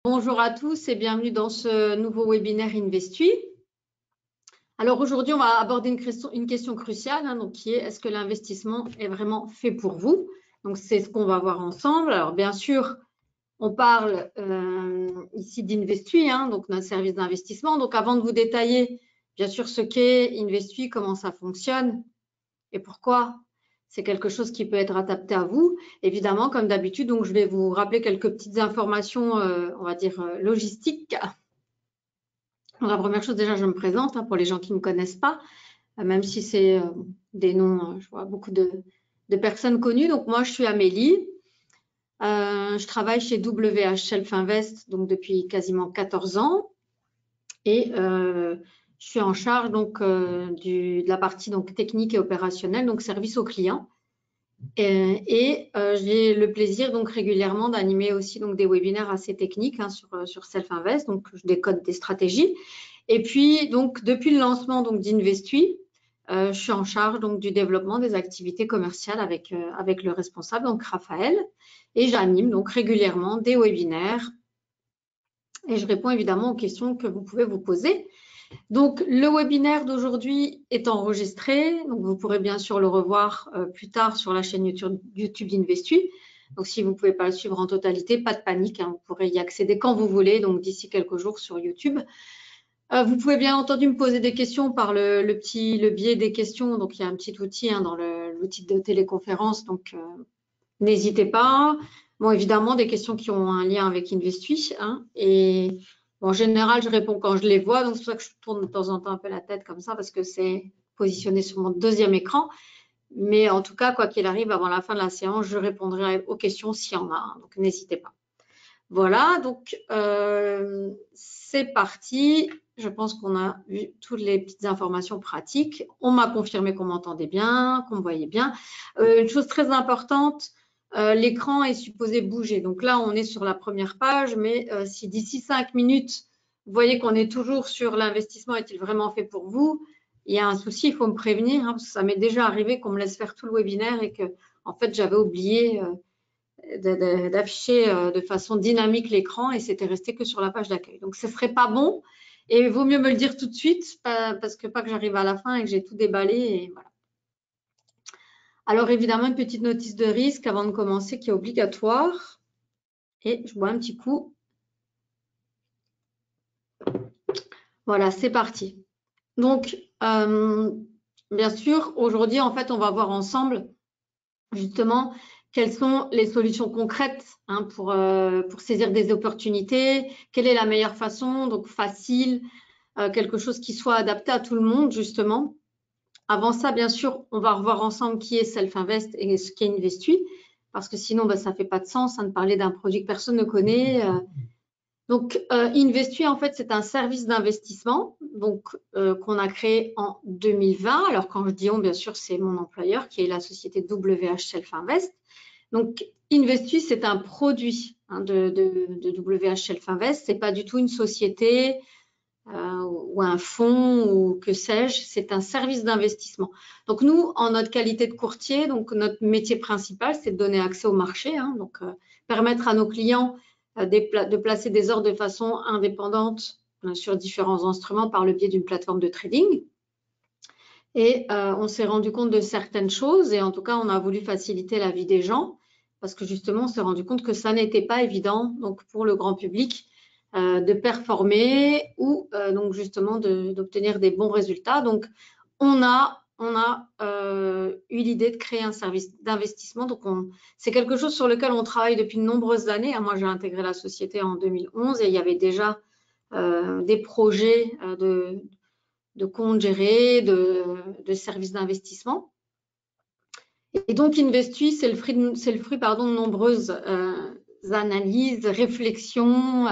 Bonjour à tous et bienvenue dans ce nouveau webinaire Investui. Alors aujourd'hui, on va aborder une question cruciale, donc qui est est-ce que l'investissement est vraiment fait pour vous? Donc c'est ce qu'on va voir ensemble. Alors bien sûr, on parle ici d'Investui, donc d'un service d'investissement. Donc avant de vous détailler bien sûr ce qu'est Investui, comment ça fonctionne et pourquoi c'est quelque chose qui peut être adapté à vous. Évidemment, comme d'habitude, donc je vais vous rappeler quelques petites informations, on va dire, logistiques. La première chose, déjà, je me présente pour les gens qui ne me connaissent pas, même si c'est des noms, je vois beaucoup de personnes connues. Donc, moi, je suis Amélie. Je travaille chez WH Shelf Invest donc, depuis quasiment 14 ans. Et je suis en charge donc, de la partie donc, technique et opérationnelle, donc service aux clients. Et j'ai le plaisir donc régulièrement d'animer aussi donc des webinaires assez techniques sur Self Invest, donc je décode des stratégies. Et puis donc depuis le lancement donc d'Investui, je suis en charge donc du développement des activités commerciales avec le responsable donc Raphaël, et j'anime donc régulièrement des webinaires et je réponds évidemment aux questions que vous pouvez vous poser. Donc, le webinaire d'aujourd'hui est enregistré. Donc, vous pourrez bien sûr le revoir plus tard sur la chaîne YouTube d'Investui. Donc, si vous ne pouvez pas le suivre en totalité, pas de panique. Vous pourrez y accéder quand vous voulez, donc d'ici quelques jours sur YouTube. Vous pouvez bien entendu me poser des questions par le biais des questions. Donc, il y a un petit outil dans l'outil de téléconférence. Donc, n'hésitez pas. Bon, évidemment, des questions qui ont un lien avec Investui. Et en général, je réponds quand je les vois. Donc, c'est pour ça que je tourne de temps en temps un peu la tête comme ça parce que c'est positionné sur mon deuxième écran. Mais en tout cas, quoi qu'il arrive, avant la fin de la séance, je répondrai aux questions s'il y en a. Donc, n'hésitez pas. Voilà, donc c'est parti. Je pense qu'on a vu toutes les petites informations pratiques. On m'a confirmé qu'on m'entendait bien, qu'on me voyait bien. Une chose très importante, l'écran est supposé bouger. Donc là, on est sur la première page, mais si d'ici 5 minutes, vous voyez qu'on est toujours sur l'investissement est-il vraiment fait pour vous, il y a un souci, il faut me prévenir, parce que ça m'est déjà arrivé qu'on me laisse faire tout le webinaire et que, en fait, j'avais oublié d'afficher de façon dynamique l'écran et c'était resté que sur la page d'accueil. Donc, ce ne serait pas bon et il vaut mieux me le dire tout de suite parce que pas que j'arrive à la fin et que j'ai tout déballé. Et voilà. Alors, évidemment, une petite notice de risque avant de commencer qui est obligatoire. Et je bois un petit coup. Voilà, c'est parti. Donc, bien sûr, aujourd'hui, en fait, on va voir ensemble justement quelles sont les solutions concrètes pour saisir des opportunités, quelle est la meilleure façon, donc facile, quelque chose qui soit adapté à tout le monde justement. Avant ça, bien sûr, on va revoir ensemble qui est Self Invest et ce qu'est Investui, parce que sinon, ça ne fait pas de sens de parler d'un produit que personne ne connaît. Donc, Investui, en fait, c'est un service d'investissement qu'on a créé en 2020. Alors, quand je dis on, bien sûr, c'est mon employeur qui est la société WH Shelf Invest. Donc, Investui, c'est un produit de WH Shelf Invest. Ce n'est pas du tout une société ou un fonds ou que sais-je. C'est un service d'investissement. Donc, nous, en notre qualité de courtier, donc notre métier principal, c'est de donner accès au marché. Donc, permettre à nos clients de placer des ordres de façon indépendante sur différents instruments par le biais d'une plateforme de trading. Et on s'est rendu compte de certaines choses et en tout cas, on a voulu faciliter la vie des gens parce que justement, on s'est rendu compte que ça n'était pas évident donc pour le grand public de performer ou donc justement d'obtenir des bons résultats. Donc, on a eu l'idée de créer un service d'investissement. Donc, c'est quelque chose sur lequel on travaille depuis de nombreuses années. Moi, j'ai intégré la société en 2011 et il y avait déjà des projets de comptes gérés, de services d'investissement. Et donc, Investui, c'est le fruit de nombreuses analyses, réflexions,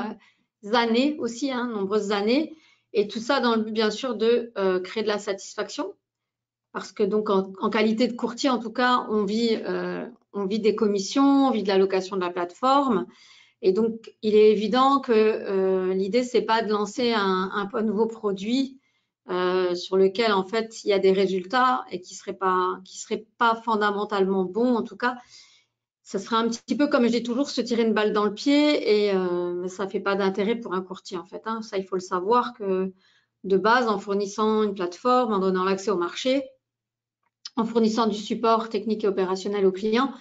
années aussi, nombreuses années. Et tout ça dans le but, bien sûr, de créer de la satisfaction. Parce que donc, en qualité de courtier, en tout cas, on vit des commissions, on vit de l'allocation de la plateforme. Et donc, il est évident que l'idée, c'est pas de lancer un nouveau produit sur lequel, en fait, il y a des résultats et qui seraient pas fondamentalement bons. En tout cas, ça sera un petit peu, comme je dis toujours, se tirer une balle dans le pied et ça ne fait pas d'intérêt pour un courtier en fait. Hein. Ça, il faut le savoir que de base, en fournissant une plateforme, en donnant l'accès au marché, en fournissant du support technique et opérationnel aux clients,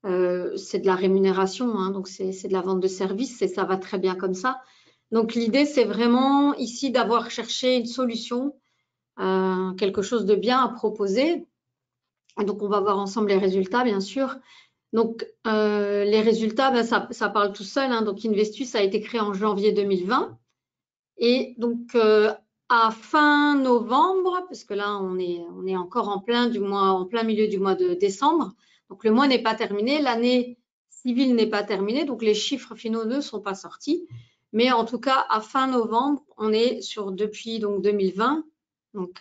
c'est de la rémunération, hein, donc c'est de la vente de services et ça va très bien comme ça. Donc l'idée, c'est vraiment ici d'avoir cherché une solution, quelque chose de bien à proposer. Et donc on va voir ensemble les résultats, bien sûr. Donc les résultats, ben, ça parle tout seul. Hein. Donc Investis, ça a été créé en janvier 2020. Et donc à fin novembre, parce que là on est encore en plein milieu du mois de décembre. Donc le mois n'est pas terminé, l'année civile n'est pas terminée, donc les chiffres finaux ne sont pas sortis. Mais en tout cas, à fin novembre, on est depuis donc 2020, donc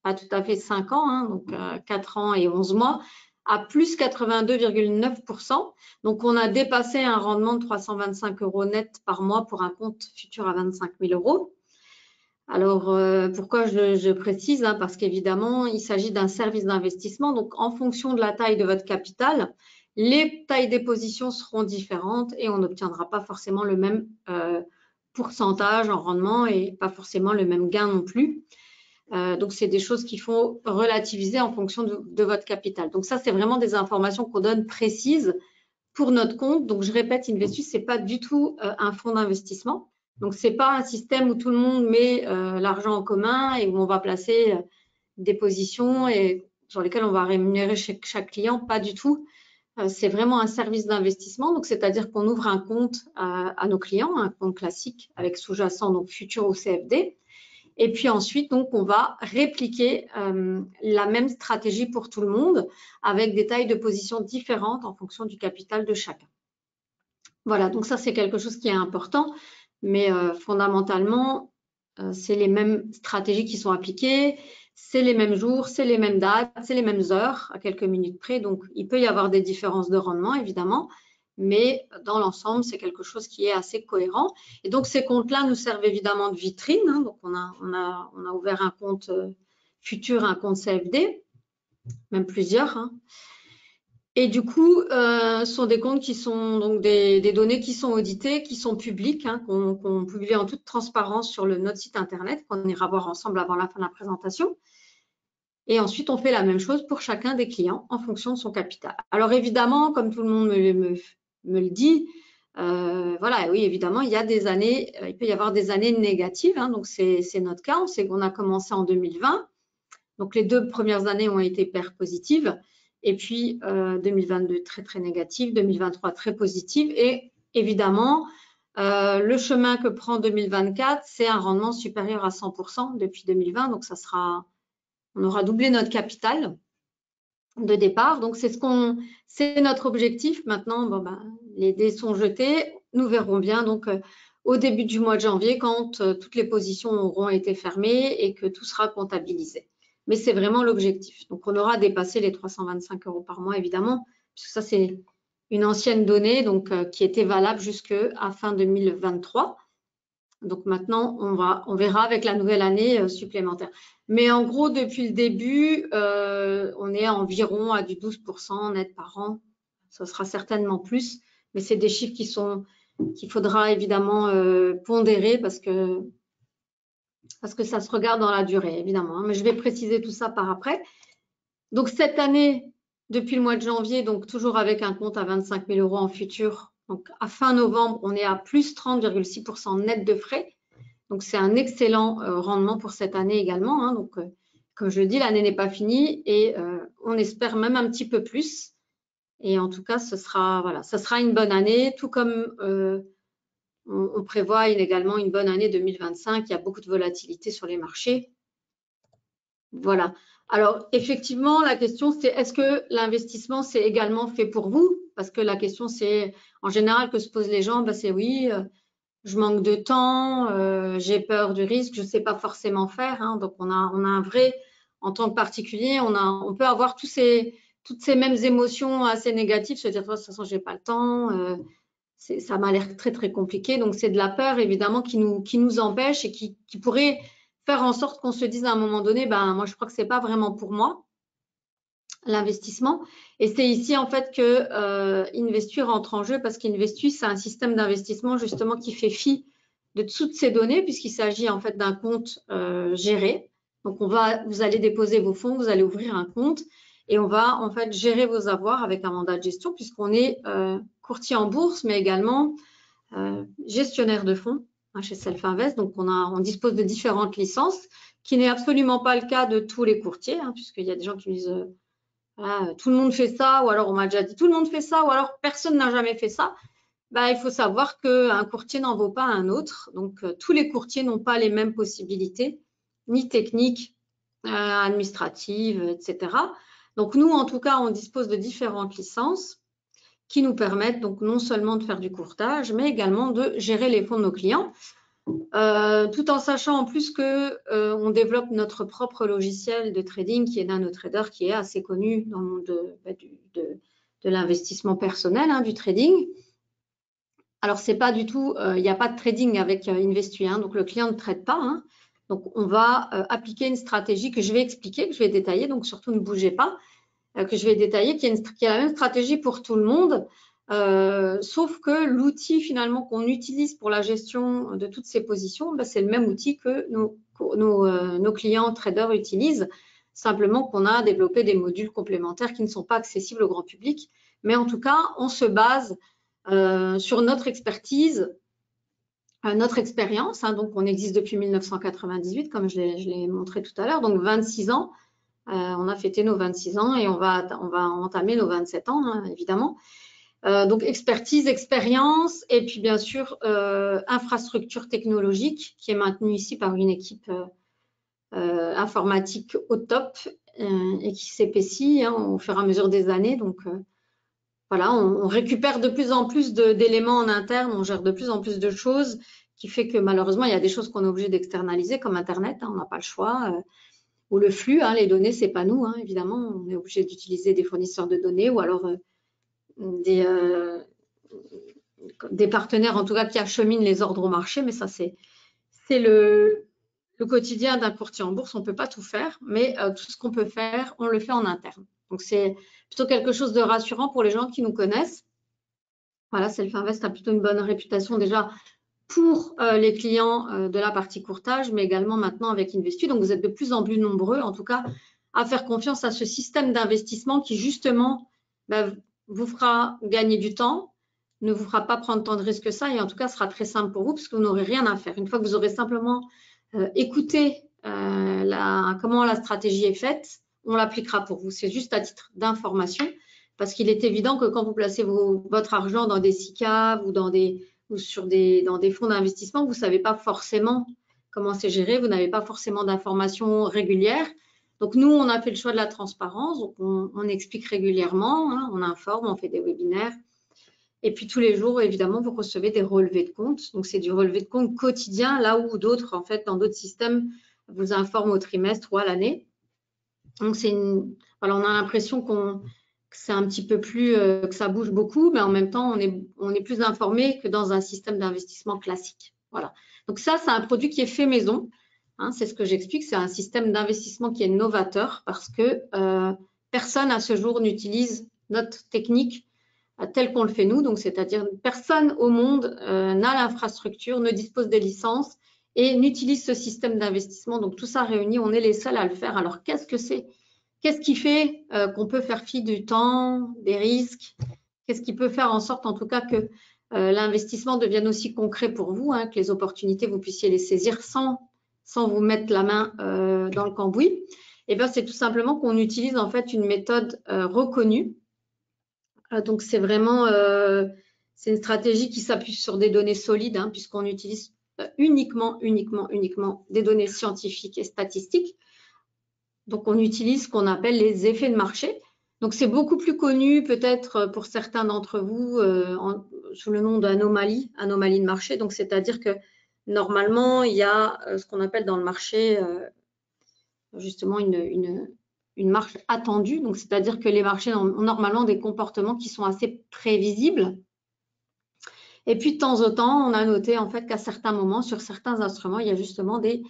pas tout à fait 5 ans, hein, donc 4 ans et 11 mois, à plus 82,9%. Donc on a dépassé un rendement de 325 € net par mois pour un compte futur à 25 000 €. Alors, pourquoi je précise, hein, parce qu'évidemment, il s'agit d'un service d'investissement. Donc, en fonction de la taille de votre capital, les tailles des positions seront différentes et on n'obtiendra pas forcément le même pourcentage en rendement et pas forcément le même gain non plus. Donc, c'est des choses qu'il faut relativiser en fonction de votre capital. Donc, ça, c'est vraiment des informations qu'on donne précises pour notre compte. Donc, je répète, Investis, ce n'est pas du tout un fonds d'investissement. Donc, ce n'est pas un système où tout le monde met l'argent en commun et où on va placer des positions et sur lesquelles on va rémunérer chaque client. Pas du tout. C'est vraiment un service d'investissement. Donc, c'est-à-dire qu'on ouvre un compte à nos clients, un compte classique avec sous-jacent, donc futur ou CFD. Et puis ensuite, donc, on va répliquer la même stratégie pour tout le monde avec des tailles de position différentes en fonction du capital de chacun. Voilà, donc ça, c'est quelque chose qui est important. Mais fondamentalement, c'est les mêmes stratégies qui sont appliquées, c'est les mêmes jours, c'est les mêmes dates, c'est les mêmes heures, à quelques minutes près. Donc, il peut y avoir des différences de rendement, évidemment, mais dans l'ensemble, c'est quelque chose qui est assez cohérent. Et donc, ces comptes-là nous servent évidemment de vitrine. Hein. Donc, on a ouvert un compte futur, un compte CFD, même plusieurs. Hein. Et du coup, ce sont des comptes qui sont donc des données qui sont auditées, qui sont publiques, hein, qu'on publie en toute transparence sur notre site internet, qu'on ira voir ensemble avant la fin de la présentation. Et ensuite, on fait la même chose pour chacun des clients en fonction de son capital. Alors évidemment, comme tout le monde me le dit, voilà, oui, évidemment, il y a des années, il peut y avoir des années négatives. Hein, donc c'est notre cas. On sait qu'on a commencé en 2020. Donc les 2 premières années ont été paires positives. Et puis 2022 très très négative, 2023 très positive et évidemment le chemin que prend 2024, c'est un rendement supérieur à 100% depuis 2020, donc on aura doublé notre capital de départ, donc c'est notre objectif. Maintenant, bon, ben, les dés sont jetés, nous verrons bien donc au début du mois de janvier quand toutes les positions auront été fermées et que tout sera comptabilisé. Mais c'est vraiment l'objectif. Donc, on aura dépassé les 325 € par mois, évidemment, puisque ça, c'est une ancienne donnée donc, qui était valable jusqu'à fin 2023. Donc, maintenant, on verra avec la nouvelle année supplémentaire. Mais en gros, depuis le début, on est environ à du 12% net par an. Ça sera certainement plus, mais c'est des chiffres qu'il faudra évidemment pondérer parce que ça se regarde dans la durée, évidemment. Hein, mais je vais préciser tout ça par après. Donc, cette année, depuis le mois de janvier, donc toujours avec un compte à 25 000 € en futur. Donc, à fin novembre, on est à plus 30,6% net de frais. Donc, c'est un excellent rendement pour cette année également. Hein. Donc, comme je le dis, l'année n'est pas finie et on espère même un petit peu plus. Et en tout cas, ce sera une bonne année, tout comme on prévoit également une bonne année 2025. Il y a beaucoup de volatilité sur les marchés. Voilà. Alors, effectivement, la question, c'est est-ce que l'investissement, c'est également fait pour vous? Parce que la question, c'est en général que se posent les gens, c'est oui, je manque de temps, j'ai peur du risque, je ne sais pas forcément faire. Hein. Donc, on a un vrai, en tant que particulier, on peut avoir toutes ces mêmes émotions assez négatives, se dire, de toute façon, je n'ai pas le temps, ça m'a l'air très, très compliqué. Donc, c'est de la peur, évidemment, qui nous empêche et qui pourrait faire en sorte qu'on se dise à un moment donné, ben, moi, je crois que ce n'est pas vraiment pour moi. l'investissement. Et c'est ici en fait que Investu rentre en jeu parce qu'Investu, c'est un système d'investissement justement qui fait fi de toutes ces données puisqu'il s'agit en fait d'un compte géré. Donc vous allez déposer vos fonds, vous allez ouvrir un compte et on va en fait gérer vos avoirs avec un mandat de gestion puisqu'on est courtier en bourse mais également gestionnaire de fonds chez Self-Invest. Donc on dispose de différentes licences, qui n'est absolument pas le cas de tous les courtiers, puisqu'il y a des gens qui disent voilà, tout le monde fait ça, ou alors on m'a déjà dit tout le monde fait ça, ou alors personne n'a jamais fait ça. Bah, il faut savoir qu'un courtier n'en vaut pas un autre. Donc tous les courtiers n'ont pas les mêmes possibilités, ni techniques, administratives, etc. Donc nous, en tout cas, on dispose de différentes licences qui nous permettent donc non seulement de faire du courtage, mais également de gérer les fonds de nos clients, tout en sachant en plus que on développe notre propre logiciel de trading qui est NanoTrader, qui est assez connu dans le monde de l'investissement personnel, du trading. Alors, c'est pas du tout, il n'y a pas de trading avec Investu, donc le client ne trade pas. Donc, on va appliquer une stratégie que je vais expliquer, que je vais détailler, donc surtout ne bougez pas, que je vais détailler, qui est la même stratégie pour tout le monde, sauf que l'outil finalement qu'on utilise pour la gestion de toutes ces positions, c'est le même outil que nos clients traders utilisent, simplement qu'on a développé des modules complémentaires qui ne sont pas accessibles au grand public. Mais en tout cas, on se base sur notre expertise, notre expérience. Donc, on existe depuis 1998, comme je l'ai montré tout à l'heure, donc 26 ans. On a fêté nos 26 ans et on va entamer nos 27 ans, évidemment. Donc, expertise, expérience et puis, bien sûr, infrastructure technologique qui est maintenue ici par une équipe informatique au top et qui s'épaissit au fur et à mesure des années. Donc, voilà, on récupère de plus en plus d'éléments en interne, on gère de plus en plus de choses, qui fait que malheureusement, il y a des choses qu'on est obligé d'externaliser, comme Internet, on n'a pas le choix, ou le flux, les données, c'est pas nous, évidemment, on est obligé d'utiliser des fournisseurs de données ou alors des partenaires, en tout cas, qui acheminent les ordres au marché, mais ça, c'est le quotidien d'un courtier en bourse, on ne peut pas tout faire, mais tout ce qu'on peut faire, on le fait en interne. Donc, c'est plutôt quelque chose de rassurant pour les gens qui nous connaissent. Voilà, Self-Invest a plutôt une bonne réputation déjà pour les clients de la partie courtage, mais également maintenant avec Investu. Donc, vous êtes de plus en plus nombreux, en tout cas, à faire confiance à ce système d'investissement qui, justement, vous fera gagner du temps, ne vous fera pas prendre tant de risques que ça, et en tout cas, sera très simple pour vous, parce que vous n'aurez rien à faire. Une fois que vous aurez simplement écouté comment la stratégie est faite, on l'appliquera pour vous. C'est juste à titre d'information, parce qu'il est évident que quand vous placez votre argent dans des SICAV ou dans des fonds d'investissement, vous ne savez pas forcément comment c'est géré, vous n'avez pas forcément d'informations régulières. Donc, nous, on a fait le choix de la transparence, donc on explique régulièrement, on informe, on fait des webinaires. Et puis, tous les jours, évidemment, vous recevez des relevés de compte. Donc, c'est du relevé de compte quotidien, là où d'autres, en fait, dans d'autres systèmes, vous informent au trimestre ou à l'année. Donc, voilà, on a l'impression que c'est un petit peu plus, que ça bouge beaucoup, mais en même temps, on est plus informé que dans un système d'investissement classique. Voilà. Donc ça, c'est un produit qui est fait maison. C'est ce que j'explique. C'est un système d'investissement qui est novateur parce que personne à ce jour n'utilise notre technique telle qu'on le fait nous. Donc, c'est-à-dire personne au monde n'a l'infrastructure, ne dispose des licences et n'utilise ce système d'investissement. Donc, tout ça réuni, on est les seuls à le faire. Alors, qu'est-ce que c'est ? Qu'est-ce qui fait qu'on peut faire fi du temps, des risques? Qu'est-ce qui peut faire en sorte, en tout cas, que l'investissement devienne aussi concret pour vous, que les opportunités, vous puissiez les saisir sans vous mettre la main dans le cambouis? Eh bien, c'est tout simplement qu'on utilise en fait une méthode reconnue. Donc, c'est vraiment c'est une stratégie qui s'appuie sur des données solides, puisqu'on utilise uniquement des données scientifiques et statistiques. Donc, on utilise ce qu'on appelle les effets de marché. Donc, c'est beaucoup plus connu peut-être pour certains d'entre vous sous le nom d'anomalie de marché. Donc, c'est-à-dire que normalement, il y a ce qu'on appelle dans le marché justement une marge attendue. Donc, c'est-à-dire que les marchés ont normalement des comportements qui sont assez prévisibles. Et puis, de temps en temps, on a noté en fait qu'à certains moments, sur certains instruments, il y a justement des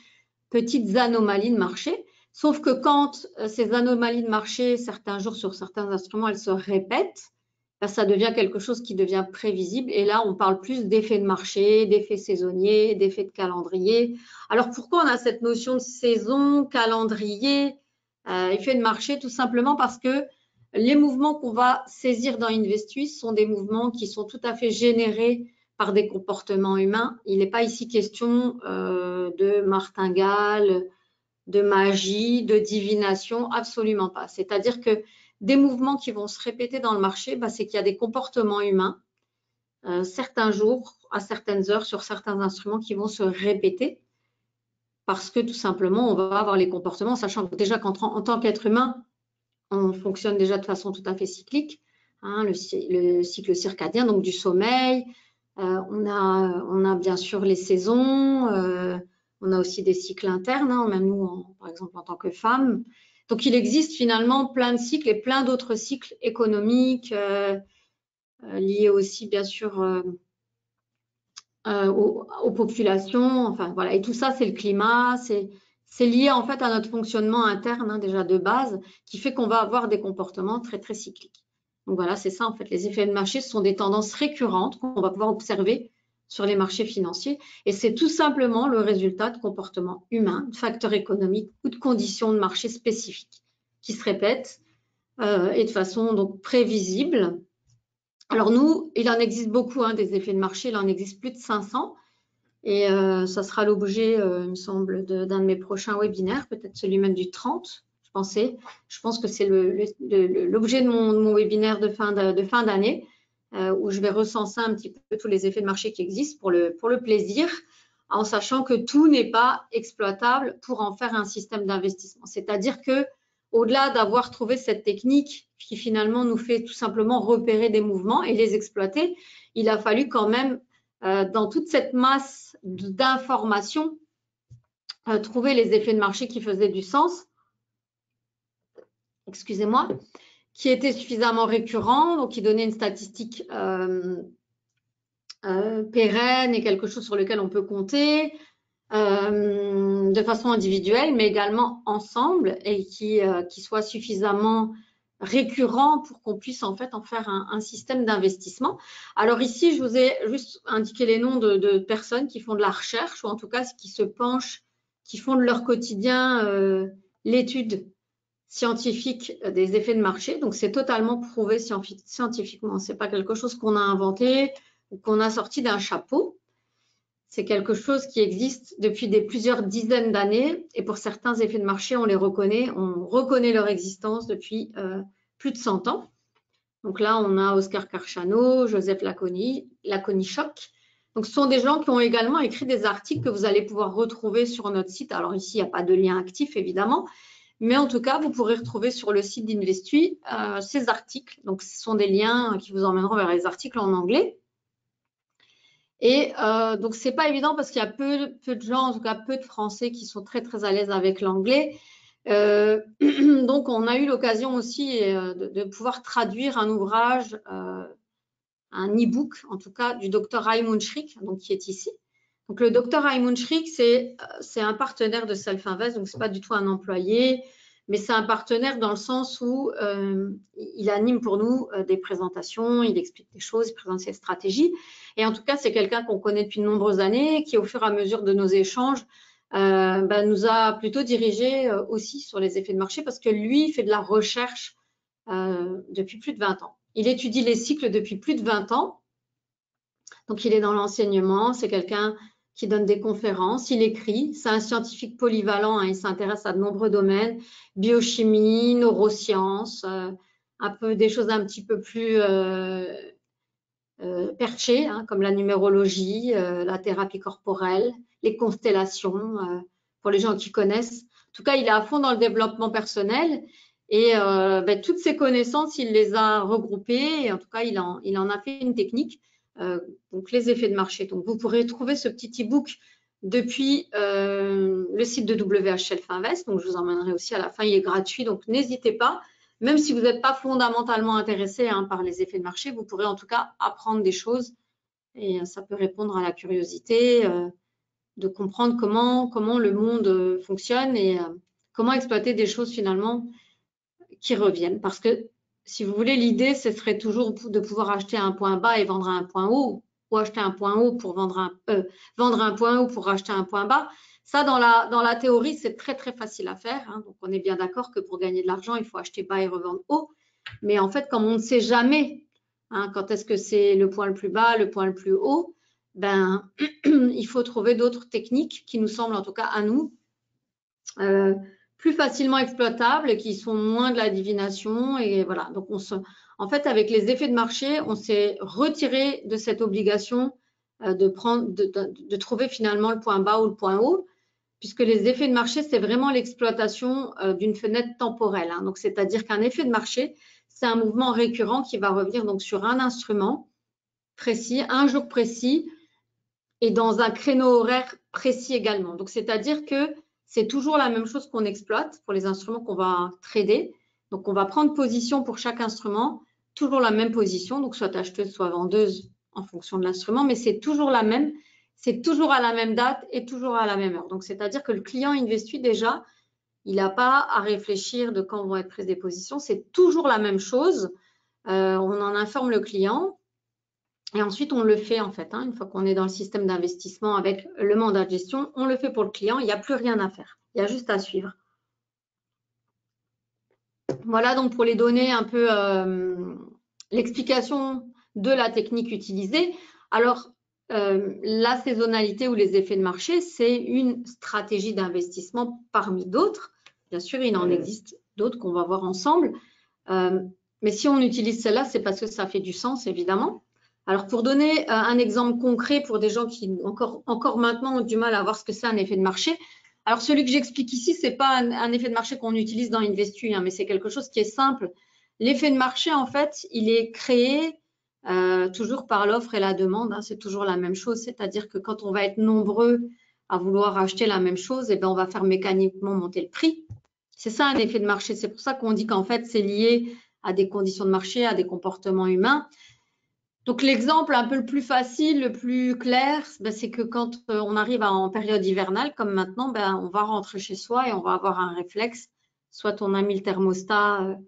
petites anomalies de marché. Sauf que quand ces anomalies de marché, certains jours sur certains instruments, elles se répètent, ben, ça devient quelque chose qui devient prévisible. Et là, on parle plus d'effets de marché, d'effets saisonniers, d'effets de calendrier. Alors, pourquoi on a cette notion de saison, calendrier, effet de marché? Tout simplement parce que les mouvements qu'on va saisir dans InvestUI sont des mouvements qui sont tout à fait générés par des comportements humains. Il n'est pas ici question de martingale, de magie, de divination, absolument pas. C'est-à-dire que des mouvements qui vont se répéter dans le marché, bah, c'est qu'il y a des comportements humains, certains jours, à certaines heures, sur certains instruments qui vont se répéter parce que tout simplement, on va avoir les comportements, sachant que déjà qu'en tant qu'être humain, on fonctionne déjà de façon tout à fait cyclique, hein, le cycle circadien, donc du sommeil. On a bien sûr les saisons, on a aussi des cycles internes, hein, même nous, par exemple, en tant que femmes. Donc, il existe finalement plein de cycles et plein d'autres cycles économiques liés aussi, bien sûr, aux populations. Enfin, voilà. Et tout ça, c'est le climat, c'est lié en fait à notre fonctionnement interne, hein, déjà de base, qui fait qu'on va avoir des comportements très, très cycliques. Donc, voilà, c'est ça, en fait. Les effets de marché, ce sont des tendances récurrentes qu'on va pouvoir observer sur les marchés financiers. Et c'est tout simplement le résultat de comportements humains, de facteurs économiques ou de conditions de marché spécifiques qui se répètent et de façon donc prévisible. Alors nous, il en existe beaucoup, hein, des effets de marché, il en existe plus de 500. Et ça sera l'objet, il me semble, d'un de mes prochains webinaires, peut-être celui même du 30, je pensais. Je pense que c'est l'objet de mon webinaire de fin d'année, où je vais recenser un petit peu tous les effets de marché qui existent pour le plaisir, en sachant que tout n'est pas exploitable pour en faire un système d'investissement. C'est-à-dire que au-delà d'avoir trouvé cette technique qui finalement nous fait tout simplement repérer des mouvements et les exploiter, il a fallu quand même dans toute cette masse d'informations, trouver les effets de marché qui faisaient du sens, excusez-moi, qui étaient suffisamment récurrents, donc qui donnaient une statistique pérenne et quelque chose sur lequel on peut compter de façon individuelle, mais également ensemble et qui soit suffisamment récurrent pour qu'on puisse en fait en faire un système d'investissement. Alors ici, je vous ai juste indiqué les noms de personnes qui font de la recherche ou en tout cas qui se penchent, qui font de leur quotidien l'étude scientifique des effets de marché. Donc c'est totalement prouvé scientifiquement. C'est pas quelque chose qu'on a inventé ou qu'on a sorti d'un chapeau. C'est quelque chose qui existe depuis plusieurs dizaines d'années et pour certains effets de marché, on reconnaît leur existence depuis plus de 100 ans. Donc là, on a Oscar Carchano, Joseph Laconichoc. Donc ce sont des gens qui ont également écrit des articles que vous allez pouvoir retrouver sur notre site. Alors ici, il n'y a pas de lien actif évidemment, mais en tout cas, vous pourrez retrouver sur le site d'InvestUI ces articles. Donc ce sont des liens qui vous emmèneront vers les articles en anglais. Et donc, c'est pas évident parce qu'il y a peu de gens, en tout cas peu de Français qui sont très, très à l'aise avec l'anglais. Donc, on a eu l'occasion aussi de pouvoir traduire un ouvrage, un e-book, en tout cas, du docteur Raymond Schrick, donc, qui est ici. Donc, le docteur Raymond Schrick, c'est un partenaire de Self-Invest, donc c'est pas du tout un employé, mais c'est un partenaire dans le sens où il anime pour nous des présentations, il explique des choses, il présente ses stratégies. Et en tout cas, c'est quelqu'un qu'on connaît depuis de nombreuses années, qui au fur et à mesure de nos échanges, nous a plutôt dirigé aussi sur les effets de marché parce que lui, il fait de la recherche depuis plus de 20 ans. Il étudie les cycles depuis plus de 20 ans. Donc, il est dans l'enseignement, c'est quelqu'un qui donne des conférences, il écrit, c'est un scientifique polyvalent, hein, il s'intéresse à de nombreux domaines, biochimie, neurosciences, un peu des choses un petit peu plus perchées, hein, comme la numérologie, la thérapie corporelle, les constellations, pour les gens qui connaissent. En tout cas, il est à fond dans le développement personnel et toutes ces connaissances, il les a regroupées et en tout cas, il en a fait une technique. Donc les effets de marché. Donc vous pourrez trouver ce petit e-book depuis le site de WH Self-Invest. Donc je vous emmènerai aussi à la fin, il est gratuit. Donc n'hésitez pas, même si vous n'êtes pas fondamentalement intéressé par les effets de marché, vous pourrez en tout cas apprendre des choses et ça peut répondre à la curiosité de comprendre comment le monde fonctionne et comment exploiter des choses finalement qui reviennent. Parce que si vous voulez, l'idée, ce serait toujours de pouvoir acheter un point bas et vendre à un point haut, ou acheter un point haut pour vendre un point haut pour acheter un point bas. Ça, dans la théorie, c'est très, très facile à faire. Hein. Donc, on est bien d'accord que pour gagner de l'argent, il faut acheter bas et revendre haut. Mais en fait, comme on ne sait jamais quand est-ce que c'est le point le plus bas, le point le plus haut, ben, il faut trouver d'autres techniques qui nous semblent, en tout cas à nous, plus facilement exploitables, qui sont moins de la divination. Et voilà. Donc, en fait, avec les effets de marché, on s'est retiré de cette obligation de trouver finalement le point bas ou le point haut, puisque les effets de marché, c'est vraiment l'exploitation d'une fenêtre temporelle. Hein. Donc, c'est-à-dire qu'un effet de marché, c'est un mouvement récurrent qui va revenir donc sur un instrument précis, un jour précis, et dans un créneau horaire précis également. Donc, c'est-à-dire que c'est toujours la même chose qu'on exploite pour les instruments qu'on va trader. Donc, on va prendre position pour chaque instrument, toujours la même position, donc soit acheteuse, soit vendeuse en fonction de l'instrument, mais c'est toujours la même, c'est toujours à la même date et toujours à la même heure. Donc, c'est-à-dire que le client Investuit, déjà, il n'a pas à réfléchir de quand vont être prises des positions, c'est toujours la même chose. On en informe le client. Et ensuite, on le fait en fait, une fois qu'on est dans le système d'investissement avec le mandat de gestion, on le fait pour le client, il n'y a plus rien à faire, il y a juste à suivre. Voilà donc pour les données un peu l'explication de la technique utilisée. Alors, la saisonnalité ou les effets de marché, c'est une stratégie d'investissement parmi d'autres. Bien sûr, il en existe d'autres qu'on va voir ensemble. Mais si on utilise celle-là, c'est parce que ça fait du sens, évidemment. Alors, pour donner un exemple concret pour des gens qui encore maintenant ont du mal à voir ce que c'est un effet de marché, alors celui que j'explique ici, ce n'est pas un effet de marché qu'on utilise dans Investuit, mais c'est quelque chose qui est simple. L'effet de marché, en fait, il est créé toujours par l'offre et la demande. C'est toujours la même chose, c'est-à-dire que quand on va être nombreux à vouloir acheter la même chose, on va faire mécaniquement monter le prix. C'est ça un effet de marché. C'est pour ça qu'on dit qu'en fait, c'est lié à des conditions de marché, à des comportements humains. Donc, l'exemple un peu le plus facile, le plus clair, c'est que quand on arrive en période hivernale, comme maintenant, on va rentrer chez soi et on va avoir un réflexe. Soit on a mis le thermostat,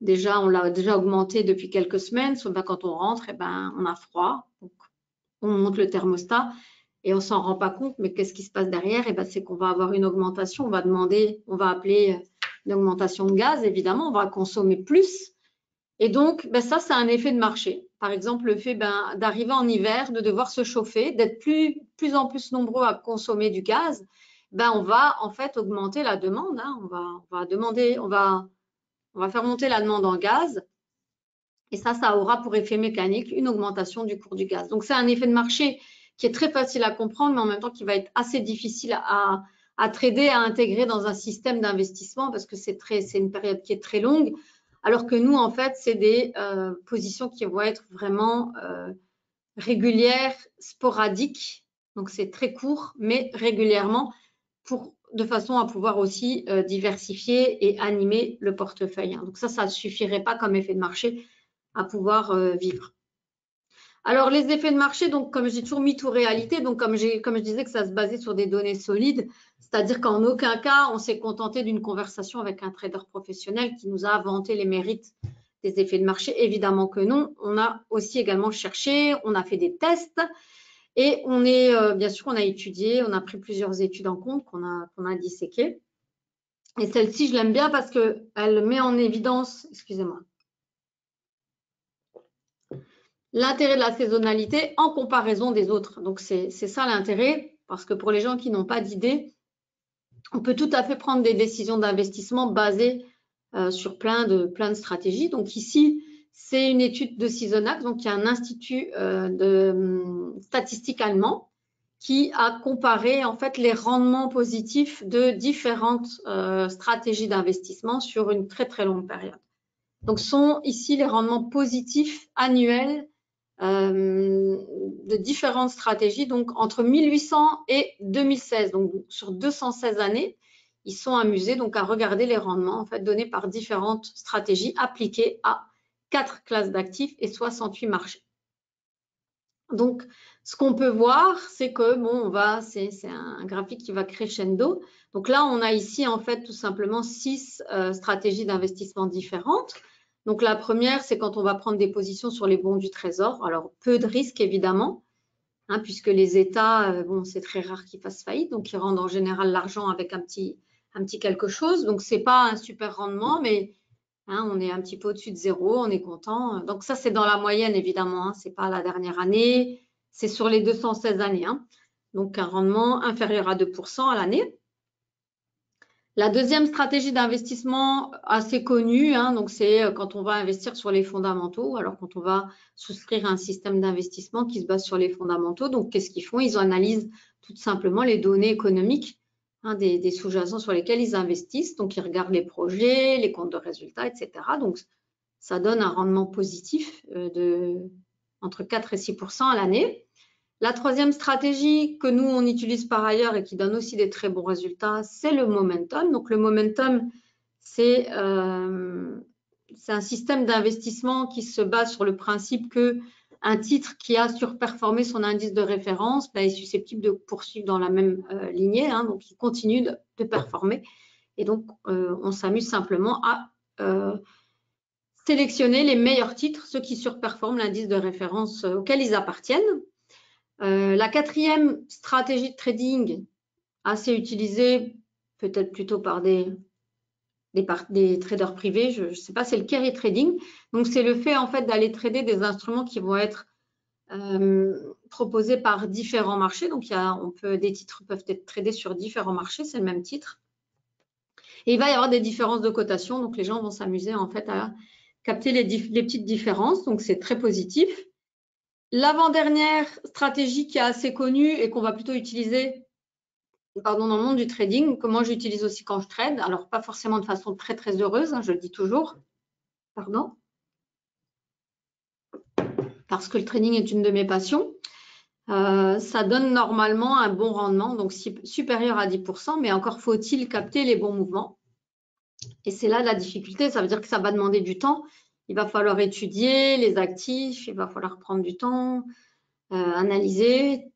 on l'a déjà augmenté depuis quelques semaines, soit quand on rentre, on a froid. Donc, on monte le thermostat et on ne s'en rend pas compte. Mais qu'est-ce qui se passe derrière? C'est qu'on va avoir une augmentation. On va appeler une augmentation de gaz, évidemment. On va consommer plus. Et donc, ça, c'est un effet de marché. Par exemple, le fait d'arriver en hiver, de devoir se chauffer, d'être plus en plus nombreux à consommer du gaz, on va en fait augmenter la demande. On va faire monter la demande en gaz. Et ça aura pour effet mécanique une augmentation du cours du gaz. Donc, c'est un effet de marché qui est très facile à comprendre, mais en même temps qui va être assez difficile à trader, à intégrer dans un système d'investissement parce que c'est une période qui est très longue. Alors que nous, en fait, c'est des positions qui vont être vraiment régulières, sporadiques. Donc, c'est très court, mais régulièrement, de façon à pouvoir aussi diversifier et animer le portefeuille. Donc, ça ne suffirait pas comme effet de marché à pouvoir vivre. Alors, les effets de marché, donc, comme j'ai toujours mis tout réalité, donc comme je disais que ça se basait sur des données solides, c'est-à-dire qu'en aucun cas, on s'est contenté d'une conversation avec un trader professionnel qui nous a vanté les mérites des effets de marché. Évidemment que non. On a aussi également cherché, on a fait des tests et bien sûr, on a étudié, on a pris plusieurs études en compte qu'on a disséquées. Et celle-ci, je l'aime bien parce qu'elle met en évidence, excusez-moi, l'intérêt de la saisonnalité en comparaison des autres. Donc, c'est ça l'intérêt, parce que pour les gens qui n'ont pas d'idée, on peut tout à fait prendre des décisions d'investissement basées sur plein de stratégies. Donc, ici, c'est une étude de Seasonax, donc il y a un institut de statistique allemand qui a comparé en fait les rendements positifs de différentes stratégies d'investissement sur une très très longue période. Donc, sont ici les rendements positifs annuels de différentes stratégies, donc entre 1800 et 2016, donc sur 216 années, ils sont amusés donc à regarder les rendements en fait donnés par différentes stratégies appliquées à 4 classes d'actifs et 68 marchés. Donc, ce qu'on peut voir, c'est que bon, c'est un graphique qui va crescendo. Donc là, on a ici en fait tout simplement 6 stratégies d'investissement différentes. Donc la première, c'est quand on va prendre des positions sur les bons du Trésor. Alors peu de risques évidemment, hein, puisque les États, bon, c'est très rare qu'ils fassent faillite, donc ils rendent en général l'argent avec un petit quelque chose. Donc c'est pas un super rendement, mais hein, on est un petit peu au-dessus de zéro, on est content. Donc ça, c'est dans la moyenne, évidemment. Hein, c'est pas la dernière année, c'est sur les 216 années. Hein. Donc un rendement inférieur à 2% à l'année. La deuxième stratégie d'investissement assez connue, hein, donc c'est quand on va investir sur les fondamentaux. Alors quand on va souscrire à un système d'investissement qui se base sur les fondamentaux, donc qu'est-ce qu'ils font? Ils analysent tout simplement les données économiques hein, des sous-jacents sur lesquels ils investissent. Donc ils regardent les projets, les comptes de résultats, etc. Donc ça donne un rendement positif de entre 4 et 6% à l'année. La troisième stratégie que nous, on utilise par ailleurs et qui donne aussi des très bons résultats, c'est le momentum. Donc, le momentum, c'est un système d'investissement qui se base sur le principe qu'un titre qui a surperformé son indice de référence est susceptible de poursuivre dans la même lignée. Hein, donc, il continue de performer. Et donc, on s'amuse simplement à sélectionner les meilleurs titres, ceux qui surperforment l'indice de référence auquel ils appartiennent. La quatrième stratégie de trading assez utilisée, peut-être plutôt par des traders privés, je ne sais pas, c'est le carry trading. Donc, c'est le fait en fait d'aller trader des instruments qui vont être proposés par différents marchés. Donc, des titres peuvent être tradés sur différents marchés, c'est le même titre. Et il va y avoir des différences de cotation. Donc, les gens vont s'amuser en fait à capter les petites différences. Donc, c'est très positif. L'avant-dernière stratégie qui est assez connue et qu'on va plutôt utiliser dans le monde du trading, que moi j'utilise aussi quand je trade, alors pas forcément de façon très très heureuse, hein, je le dis toujours, parce que le trading est une de mes passions. Ça donne normalement un bon rendement, donc supérieur à 10%, mais encore faut-il capter les bons mouvements. Et c'est là la difficulté, ça veut dire que ça va demander du temps. Il va falloir étudier les actifs, il va falloir prendre du temps, analyser,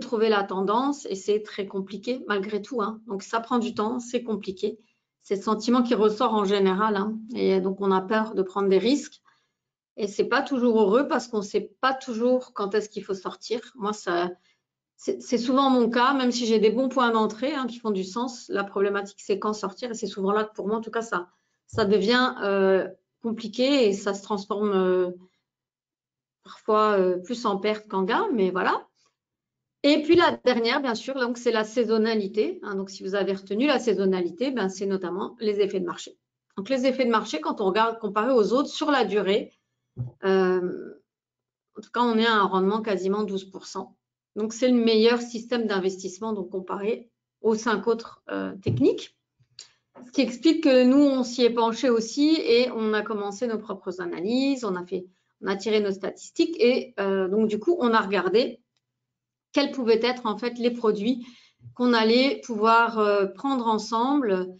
trouver la tendance, et c'est très compliqué malgré tout. Hein. Donc ça prend du temps, c'est compliqué. C'est le sentiment qui ressort en général. Hein. Et donc on a peur de prendre des risques. Et c'est pas toujours heureux parce qu'on ne sait pas toujours quand est-ce qu'il faut sortir. Moi, c'est souvent mon cas, même si j'ai des bons points d'entrée hein, qui font du sens. La problématique, c'est quand sortir. Et c'est souvent là que pour moi, en tout cas, ça devient compliqué et ça se transforme parfois plus en perte qu'en gain, mais voilà. Et puis la dernière, bien sûr, donc c'est la saisonnalité. Hein, donc si vous avez retenu la saisonnalité, ben, c'est notamment les effets de marché. Donc les effets de marché, quand on regarde comparé aux autres sur la durée, en tout cas, on est à un rendement quasiment 12%. Donc c'est le meilleur système d'investissement donc comparé aux 5 autres techniques. Ce qui explique que nous, on s'y est penché aussi et on a commencé nos propres analyses, on a tiré nos statistiques et donc du coup, on a regardé quels pouvaient être en fait les produits qu'on allait pouvoir prendre ensemble,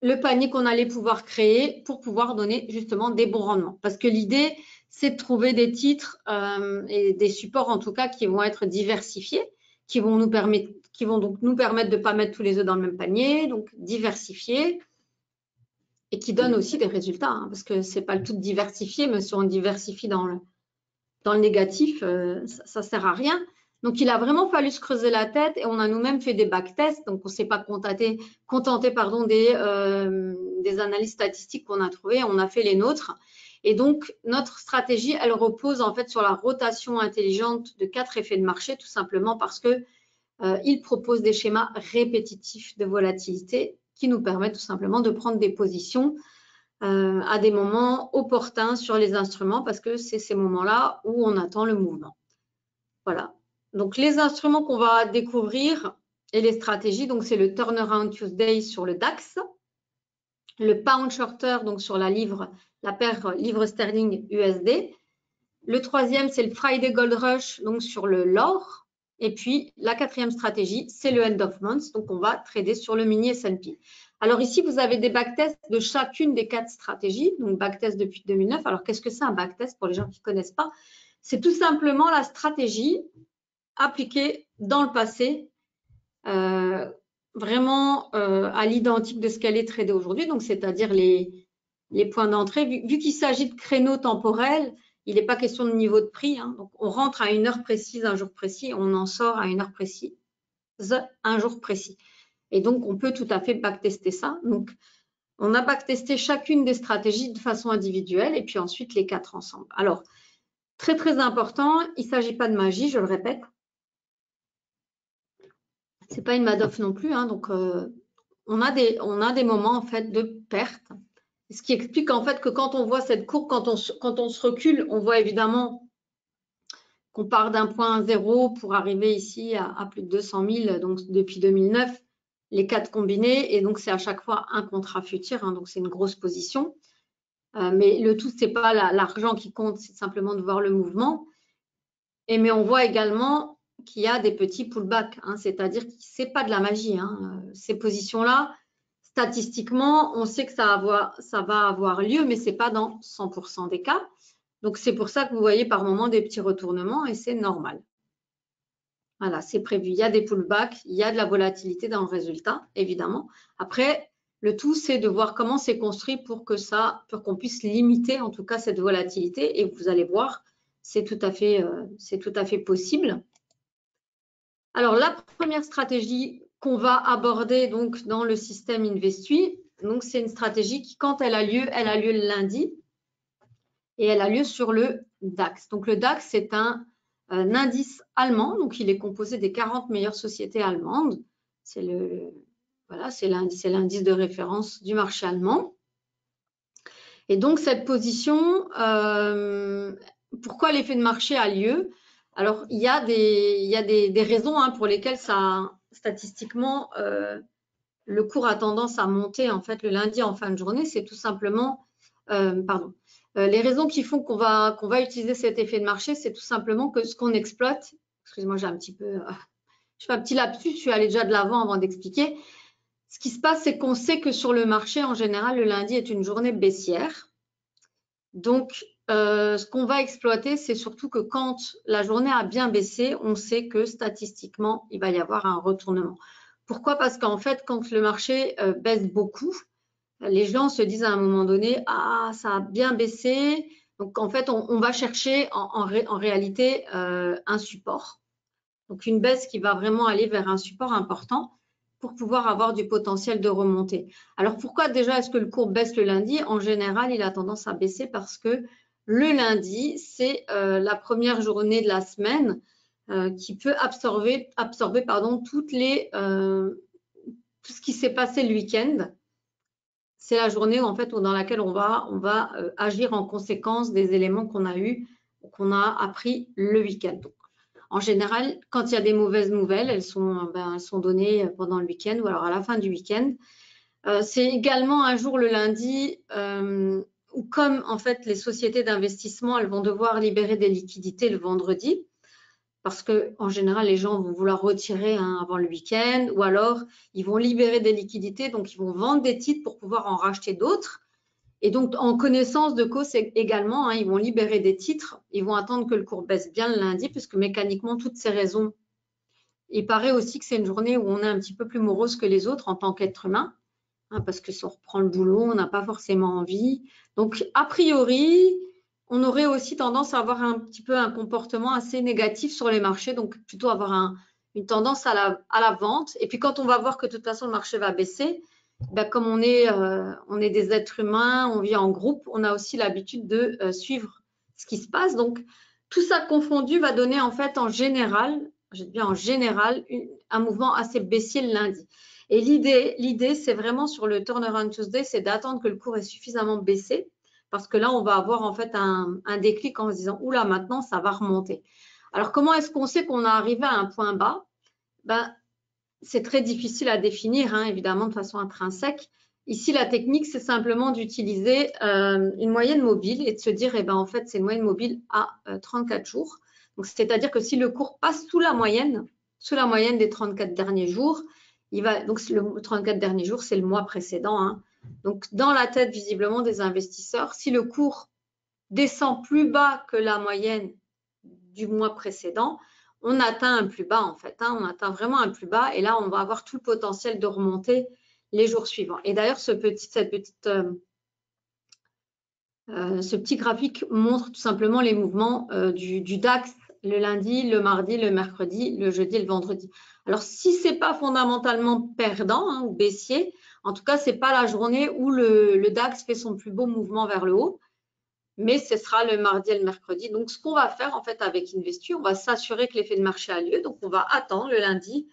le panier qu'on allait pouvoir créer pour pouvoir donner justement des bons rendements. Parce que l'idée, c'est de trouver des titres et des supports en tout cas qui vont être diversifiés, qui vont donc nous permettre de ne pas mettre tous les œufs dans le même panier, donc diversifiés et qui donnent aussi des résultats. Hein, parce que ce n'est pas le tout diversifié, mais si on diversifie dans le négatif, ça ne sert à rien. Donc, il a vraiment fallu se creuser la tête et on a nous-mêmes fait des backtests. Donc, on ne s'est pas contenté des analyses statistiques qu'on a trouvées. On a fait les nôtres. Et donc, notre stratégie, elle repose en fait sur la rotation intelligente de 4 effets de marché, tout simplement parce qu'il propose des schémas répétitifs de volatilité qui nous permettent tout simplement de prendre des positions à des moments opportuns sur les instruments parce que c'est ces moments-là où on attend le mouvement. Voilà. Donc, les instruments qu'on va découvrir et les stratégies, donc c'est le Turnaround Tuesday sur le DAX, le Pound Shorter, donc sur la paire livre sterling USD. Le troisième, c'est le Friday Gold Rush, donc sur l'or. Et puis, la quatrième stratégie, c'est le End of Month, donc on va trader sur le mini S&P. Alors ici, vous avez des backtests de chacune des 4 stratégies, donc backtest depuis 2009. Alors, qu'est-ce que c'est un backtest pour les gens qui ne connaissent pas? C'est tout simplement la stratégie appliquée dans le passé, vraiment à l'identique de ce qu'elle est tradée aujourd'hui, donc c'est-à-dire les points d'entrée. Vu qu'il s'agit de créneaux temporels, il n'est pas question de niveau de prix, hein. Donc on rentre à une heure précise, un jour précis, on en sort à une heure précise, un jour précis. Et donc on peut tout à fait backtester ça. Donc on a backtesté chacune des stratégies de façon individuelle et puis ensuite les 4 ensemble. Alors, très très important, il ne s'agit pas de magie, je le répète. Ce n'est pas une Madoff non plus, hein, donc on a des moments en fait de perte. Ce qui explique en fait que quand on voit cette courbe, quand on se recule, on voit évidemment qu'on part d'un point 0 pour arriver ici à plus de 200 000, donc depuis 2009, les 4 combinés, et donc c'est à chaque fois un contrat futur, hein, donc c'est une grosse position. Mais le tout, ce n'est pas l'argent qui compte, c'est simplement de voir le mouvement. Mais on voit également qu'il y a des petits pullbacks, hein, c'est-à-dire que ce n'est pas de la magie. Hein. Ces positions-là, statistiquement, on sait que ça va avoir lieu, mais ce n'est pas dans 100% des cas. Donc, c'est pour ça que vous voyez par moment des petits retournements et c'est normal. Voilà, c'est prévu. Il y a des pullbacks, il y a de la volatilité dans le résultat, évidemment. Après, le tout, c'est de voir comment c'est construit pour qu'on puisse limiter en tout cas cette volatilité. Et vous allez voir, c'est tout à fait possible. Alors, la première stratégie qu'on va aborder donc dans le système Investui, donc c'est une stratégie qui, quand elle a lieu le lundi et elle a lieu sur le DAX. Donc, le DAX, c'est un indice allemand, donc il est composé des 40 meilleures sociétés allemandes. C'est l'indice de référence du marché allemand. Et donc, cette position, pourquoi l'effet de marché a lieu? Alors, il y a des raisons hein, pour lesquelles statistiquement, le cours a tendance à monter en fait le lundi en fin de journée. C'est tout simplement, les raisons qui font qu'on va utiliser cet effet de marché, c'est tout simplement que ce qu'on exploite, excusez-moi, je fais un petit lapsus, je suis allée déjà de l'avant avant d'expliquer. Ce qui se passe, c'est qu'on sait que sur le marché, en général, le lundi est une journée baissière. Donc, ce qu'on va exploiter, c'est surtout que quand la journée a bien baissé, on sait que statistiquement, il va y avoir un retournement. Pourquoi? Parce qu'en fait, quand le marché baisse beaucoup, les gens se disent à un moment donné, ah, ça a bien baissé. Donc, en fait, on va chercher en réalité un support. Donc, une baisse qui va vraiment aller vers un support important pour pouvoir avoir du potentiel de remontée. Alors, pourquoi déjà est-ce que le cours baisse le lundi? En général, il a tendance à baisser parce que le lundi, c'est la première journée de la semaine qui peut absorber tout ce qui s'est passé le week-end. C'est la journée dans laquelle on va agir en conséquence des éléments qu'on a appris le week-end. En général, quand il y a des mauvaises nouvelles, elles sont données pendant le week-end ou alors à la fin du week-end. C'est également un jour le lundi où comme en fait les sociétés d'investissement, elles vont devoir libérer des liquidités le vendredi parce qu'en général, les gens vont vouloir retirer avant le week-end ou alors ils vont libérer des liquidités, donc ils vont vendre des titres pour pouvoir en racheter d'autres. Et donc, en connaissance de cause également, hein, ils vont libérer des titres, ils vont attendre que le cours baisse bien le lundi, puisque mécaniquement, toutes ces raisons, il paraît aussi que c'est une journée où on est un petit peu plus morose que les autres en tant qu'être humain, hein, parce que si on reprend le boulot, on n'a pas forcément envie. Donc, a priori, on aurait aussi tendance à avoir un petit peu un comportement assez négatif sur les marchés, donc plutôt avoir une tendance à la vente. Et puis, quand on va voir que de toute façon, le marché va baisser, ben, comme on est des êtres humains, on vit en groupe, on a aussi l'habitude de suivre ce qui se passe. Donc, tout ça confondu va donner en fait en général, je dis bien en général, un mouvement assez baissier le lundi. Et l'idée, c'est vraiment sur le Turnaround Tuesday, c'est d'attendre que le cours ait suffisamment baissé parce que là, on va avoir en fait un déclic en se disant « Oula, maintenant, ça va remonter ». Alors, comment est-ce qu'on sait qu'on est arrivé à un point bas? Ben, c'est très difficile à définir, hein, évidemment, de façon intrinsèque. Ici, la technique, c'est simplement d'utiliser une moyenne mobile et de se dire, en fait, c'est une moyenne mobile à 34 jours. Donc, c'est-à-dire que si le cours passe sous la moyenne des 34 derniers jours, donc le 34 derniers jours, c'est le mois précédent. Hein. Donc, dans la tête, visiblement, des investisseurs, si le cours descend plus bas que la moyenne du mois précédent, on atteint un plus bas en fait, hein, on atteint vraiment un plus bas et là, on va avoir tout le potentiel de remonter les jours suivants. Et d'ailleurs, ce petit graphique montre tout simplement les mouvements du DAX le lundi, le mardi, le mercredi, le jeudi et le vendredi. Alors, si ce n'est pas fondamentalement perdant hein, ou baissier, en tout cas, ce n'est pas la journée où le DAX fait son plus beau mouvement vers le haut, mais ce sera le mardi et le mercredi. Donc, ce qu'on va faire en fait avec Investu, on va s'assurer que l'effet de marché a lieu. Donc, on va attendre le lundi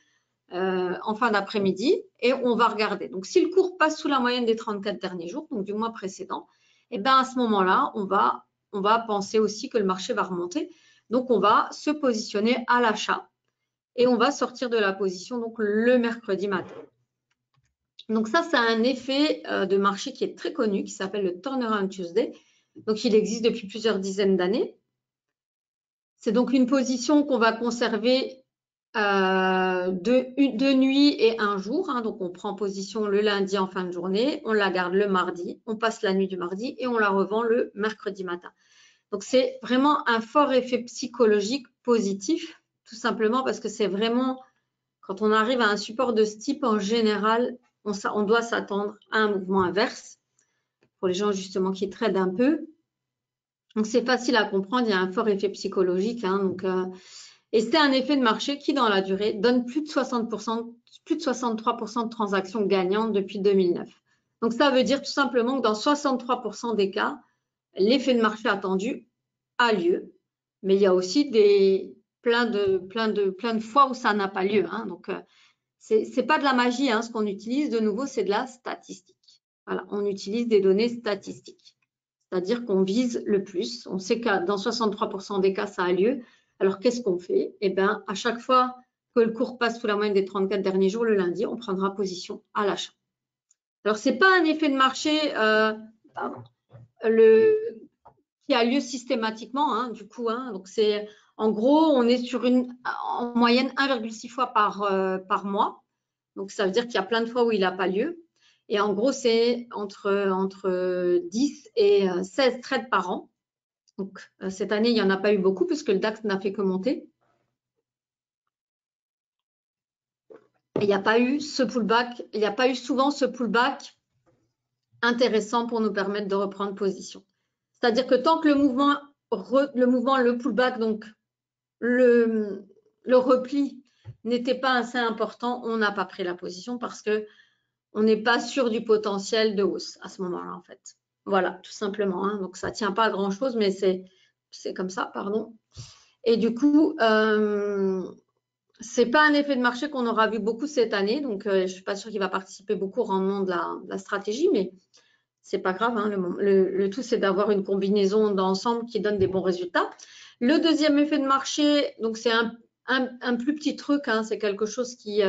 en fin d'après-midi et on va regarder. Donc, si le cours passe sous la moyenne des 34 derniers jours, donc du mois précédent, et bien à ce moment-là, on va penser aussi que le marché va remonter. Donc, on va se positionner à l'achat et on va sortir de la position donc le mercredi matin. Donc, ça, c'est un effet de marché qui est très connu, qui s'appelle le Turnaround Tuesday. Donc, il existe depuis plusieurs dizaines d'années. C'est donc une position qu'on va conserver deux nuits et un jour. Hein. Donc, on prend position le lundi en fin de journée, on la garde le mardi, on passe la nuit du mardi et on la revend le mercredi matin. Donc, c'est vraiment un fort effet psychologique positif, tout simplement parce que c'est vraiment, quand on arrive à un support de ce type, en général, on doit s'attendre à un mouvement inverse pour les gens justement qui tradent un peu. Donc, c'est facile à comprendre, il y a un fort effet psychologique. Hein, et c'est un effet de marché qui, dans la durée, donne plus de 60%, plus de 63% de transactions gagnantes depuis 2009. Donc, ça veut dire tout simplement que dans 63% des cas, l'effet de marché attendu a lieu. Mais il y a aussi plein de fois où ça n'a pas lieu. Hein. Donc, c'est pas de la magie. Hein. Ce qu'on utilise, de nouveau, c'est de la statistique. Voilà, on utilise des données statistiques. C'est-à-dire qu'on vise le plus. On sait que dans 63% des cas, ça a lieu. Alors, qu'est-ce qu'on fait? Eh bien, à chaque fois que le cours passe sous la moyenne des 34 derniers jours, le lundi, on prendra position à l'achat. Alors, ce n'est pas un effet de marché qui a lieu systématiquement, hein, du coup. Hein. Donc, en gros, on est sur en moyenne 1,6 fois par mois. Donc, ça veut dire qu'il y a plein de fois où il n'a pas lieu. Et en gros, c'est entre 10 et 16 trades par an. Donc, cette année, il n'y en a pas eu beaucoup puisque le DAX n'a fait que monter. Et il n'y a pas eu ce pullback, il n'y a pas eu souvent ce pullback intéressant pour nous permettre de reprendre position. C'est-à-dire que tant que le pullback, donc le repli n'était pas assez important, on n'a pas pris la position parce qu'on n'est pas sûr du potentiel de hausse à ce moment-là, en fait. Voilà, tout simplement. Hein. Donc, ça ne tient pas à grand-chose, mais c'est comme ça, pardon. Et du coup, ce n'est pas un effet de marché qu'on aura vu beaucoup cette année. Donc, je ne suis pas sûre qu'il va participer beaucoup au rendement de la stratégie, mais ce n'est pas grave. Hein. Le tout, c'est d'avoir une combinaison d'ensemble qui donne des bons résultats. Le deuxième effet de marché, donc c'est un plus petit truc. Hein. C'est quelque chose qui…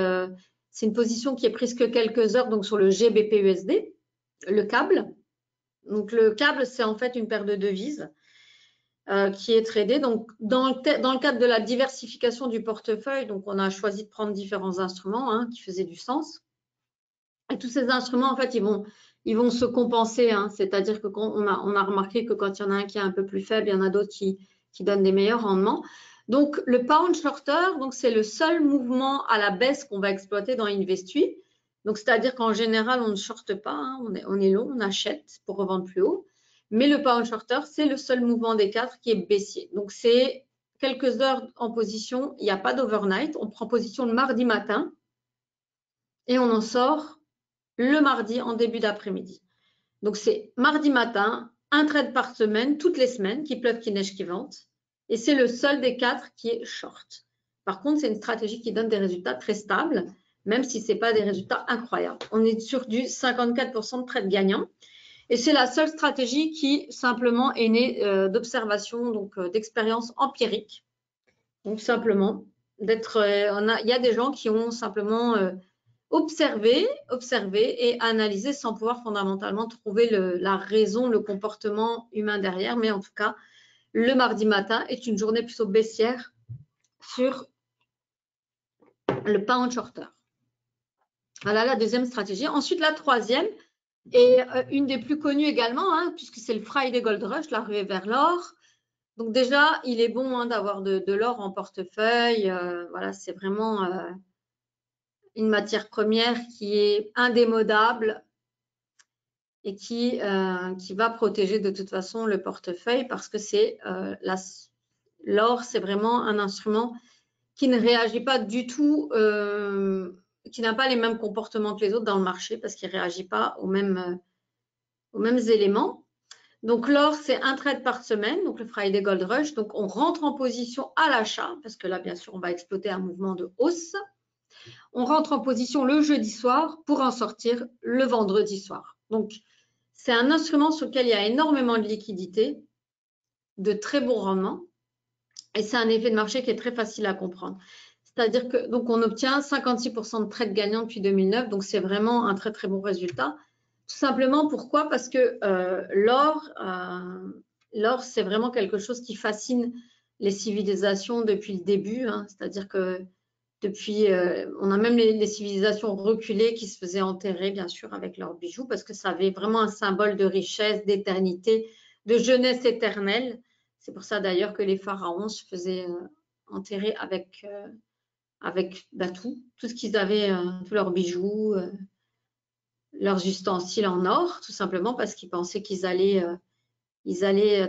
c'est une position qui est prise que quelques heures donc sur le GBP-USD, le câble. Donc, le câble, c'est en fait une paire de devises qui est tradée. Donc, dans le cadre de la diversification du portefeuille, donc on a choisi de prendre différents instruments hein, qui faisaient du sens. Et tous ces instruments, en fait, ils vont se compenser. Hein. C'est-à-dire que on a remarqué que quand il y en a un qui est un peu plus faible, il y en a d'autres qui donnent des meilleurs rendements. Donc, le pound shorter, donc c'est le seul mouvement à la baisse qu'on va exploiter dans Investu. Donc, c'est-à-dire qu'en général, on ne shorte pas, hein, on est long, on achète pour revendre plus haut. Mais le pound shorter, c'est le seul mouvement des quatre qui est baissier. Donc, c'est quelques heures en position, il n'y a pas d'overnight. On prend position le mardi matin et on en sort le mardi en début d'après-midi. Donc, c'est mardi matin, un trade par semaine, toutes les semaines, qui pleuve, qui neige, qui vente. Et c'est le seul des quatre qui est short. Par contre, c'est une stratégie qui donne des résultats très stables, même si ce n'est pas des résultats incroyables. On est sur du 54% de trades gagnants. Et c'est la seule stratégie qui, simplement, est née d'observation, donc d'expérience empirique. Donc, simplement, il y a des gens qui ont simplement… observer et analyser sans pouvoir fondamentalement trouver la raison, le comportement humain derrière. Mais en tout cas, le mardi matin est une journée plutôt baissière sur le pound shorter. Voilà la deuxième stratégie. Ensuite, la troisième est une des plus connues également, hein, puisque c'est le Friday Gold Rush, la ruée vers l'or. Donc déjà, il est bon d'avoir de l'or en portefeuille. Voilà, c'est vraiment une matière première qui est indémodable et qui va protéger de toute façon le portefeuille parce que l'or, c'est vraiment un instrument qui ne réagit pas du tout, qui n'a pas les mêmes comportements que les autres dans le marché parce qu'il ne réagit pas aux mêmes éléments. Donc l'or, c'est un trade par semaine, donc le Friday Gold Rush. Donc on rentre en position à l'achat parce que là, bien sûr, on va exploiter un mouvement de hausse. On rentre en position le jeudi soir pour en sortir le vendredi soir. Donc c'est un instrument sur lequel il y a énormément de liquidités, de très bons rendements, et c'est un effet de marché qui est très facile à comprendre. C'est-à-dire que donc on obtient 56% de trades gagnants depuis 2009, donc c'est vraiment un très très bon résultat. Tout simplement pourquoi? Parce que l'or, c'est vraiment quelque chose qui fascine les civilisations depuis le début, c'est-à-dire que depuis, on a même les civilisations reculées qui se faisaient enterrer, bien sûr, avec leurs bijoux, parce que ça avait vraiment un symbole de richesse, d'éternité, de jeunesse éternelle. C'est pour ça d'ailleurs que les pharaons se faisaient enterrer avec tout ce qu'ils avaient, tous leurs bijoux, leurs ustensiles en or, tout simplement parce qu'ils pensaient qu'ils allaient,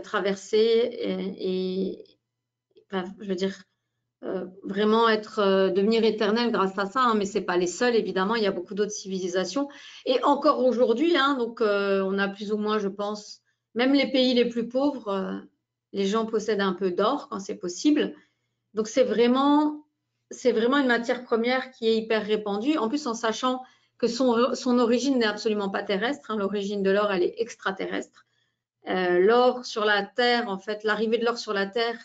traverser enfin, je veux dire, vraiment devenir éternel grâce à ça, mais c'est pas les seuls, évidemment, il y a beaucoup d'autres civilisations. Et encore aujourd'hui, donc on a plus ou moins, je pense, même les pays les plus pauvres, les gens possèdent un peu d'or quand c'est possible. Donc c'est vraiment une matière première qui est hyper répandue, en plus en sachant que son origine n'est absolument pas terrestre, l'origine de l'or, elle est extraterrestre. L'or sur la Terre, en fait, l'arrivée de l'or sur la Terre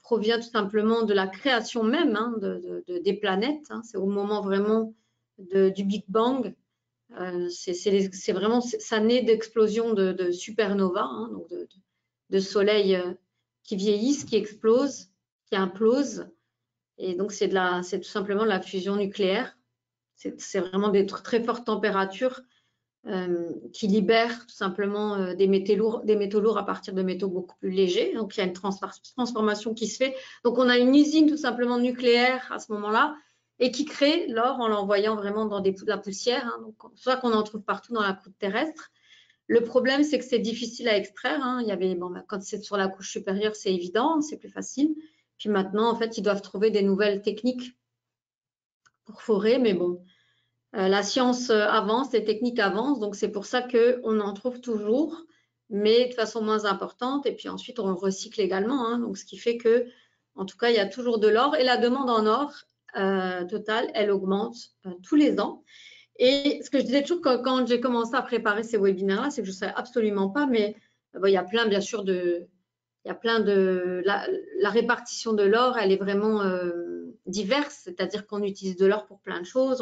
provient tout simplement de la création même des planètes. C'est au moment vraiment du Big Bang. C'est vraiment, ça naît d'explosions de supernovas, donc de soleils qui vieillissent, qui explosent, qui implosent. Et donc, c'est tout simplement de la fusion nucléaire. C'est vraiment des très fortes températures qui libèrent tout simplement des métaux lourds à partir de métaux beaucoup plus légers. Donc, il y a une transformation qui se fait. Donc, on a une usine tout simplement nucléaire à ce moment-là et qui crée l'or en l'envoyant vraiment dans de la poussière. Donc, c'est ça qu'on en trouve partout dans la croûte terrestre. Le problème, c'est que c'est difficile à extraire. Quand c'est sur la couche supérieure, c'est évident, c'est plus facile. Puis maintenant, en fait, ils doivent trouver des nouvelles techniques pour forer, mais bon, la science avance, les techniques avancent, donc c'est pour ça qu'on en trouve toujours, mais de façon moins importante. Et puis ensuite, on le recycle également, donc ce qui fait que, en tout cas, il y a toujours de l'or et la demande en or totale, elle augmente tous les ans. Et ce que je disais toujours quand j'ai commencé à préparer ces webinaires-là, c'est que je ne savais absolument pas, mais il y a plein, bien sûr, la répartition de l'or, elle est vraiment diverse, c'est-à-dire qu'on utilise de l'or pour plein de choses,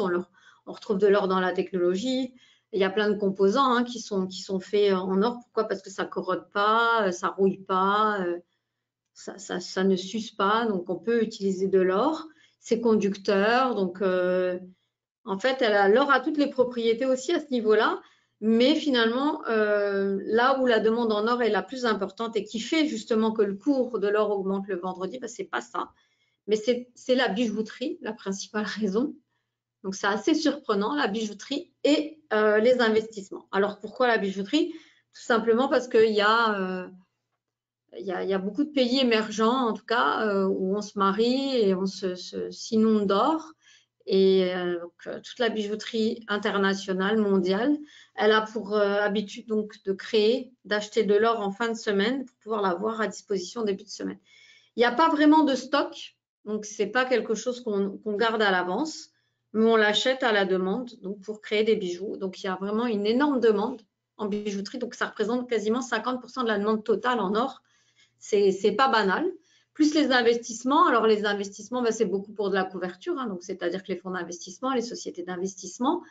on retrouve de l'or dans la technologie, il y a plein de composants qui sont faits en or. Pourquoi? Parce que ça ne corrode pas, ça ne rouille pas, ça ne s'use pas, donc on peut utiliser de l'or. C'est conducteur, donc en fait, l'or a toutes les propriétés aussi à ce niveau-là, mais finalement, là où la demande en or est la plus importante et qui fait justement que le cours de l'or augmente le vendredi, ce n'est pas ça, mais c'est la bijouterie, la principale raison. Donc, c'est assez surprenant, la bijouterie et les investissements. Alors, pourquoi la bijouterie? Tout simplement parce qu'il y a beaucoup de pays émergents, en tout cas, où on se marie et on s'inonde d'or. Et toute la bijouterie internationale, mondiale, elle a pour habitude donc de créer, d'acheter de l'or en fin de semaine pour pouvoir l'avoir à disposition au début de semaine. Il n'y a pas vraiment de stock, donc ce n'est pas quelque chose qu'on garde à l'avance, mais on l'achète à la demande donc pour créer des bijoux. Donc il y a vraiment une énorme demande en bijouterie, donc ça représente quasiment 50% de la demande totale en or. C'est pas banal. Plus les investissements. Alors, les investissements, c'est beaucoup pour de la couverture. Donc, c'est-à-dire que les fonds d'investissement, les sociétés d'investissement,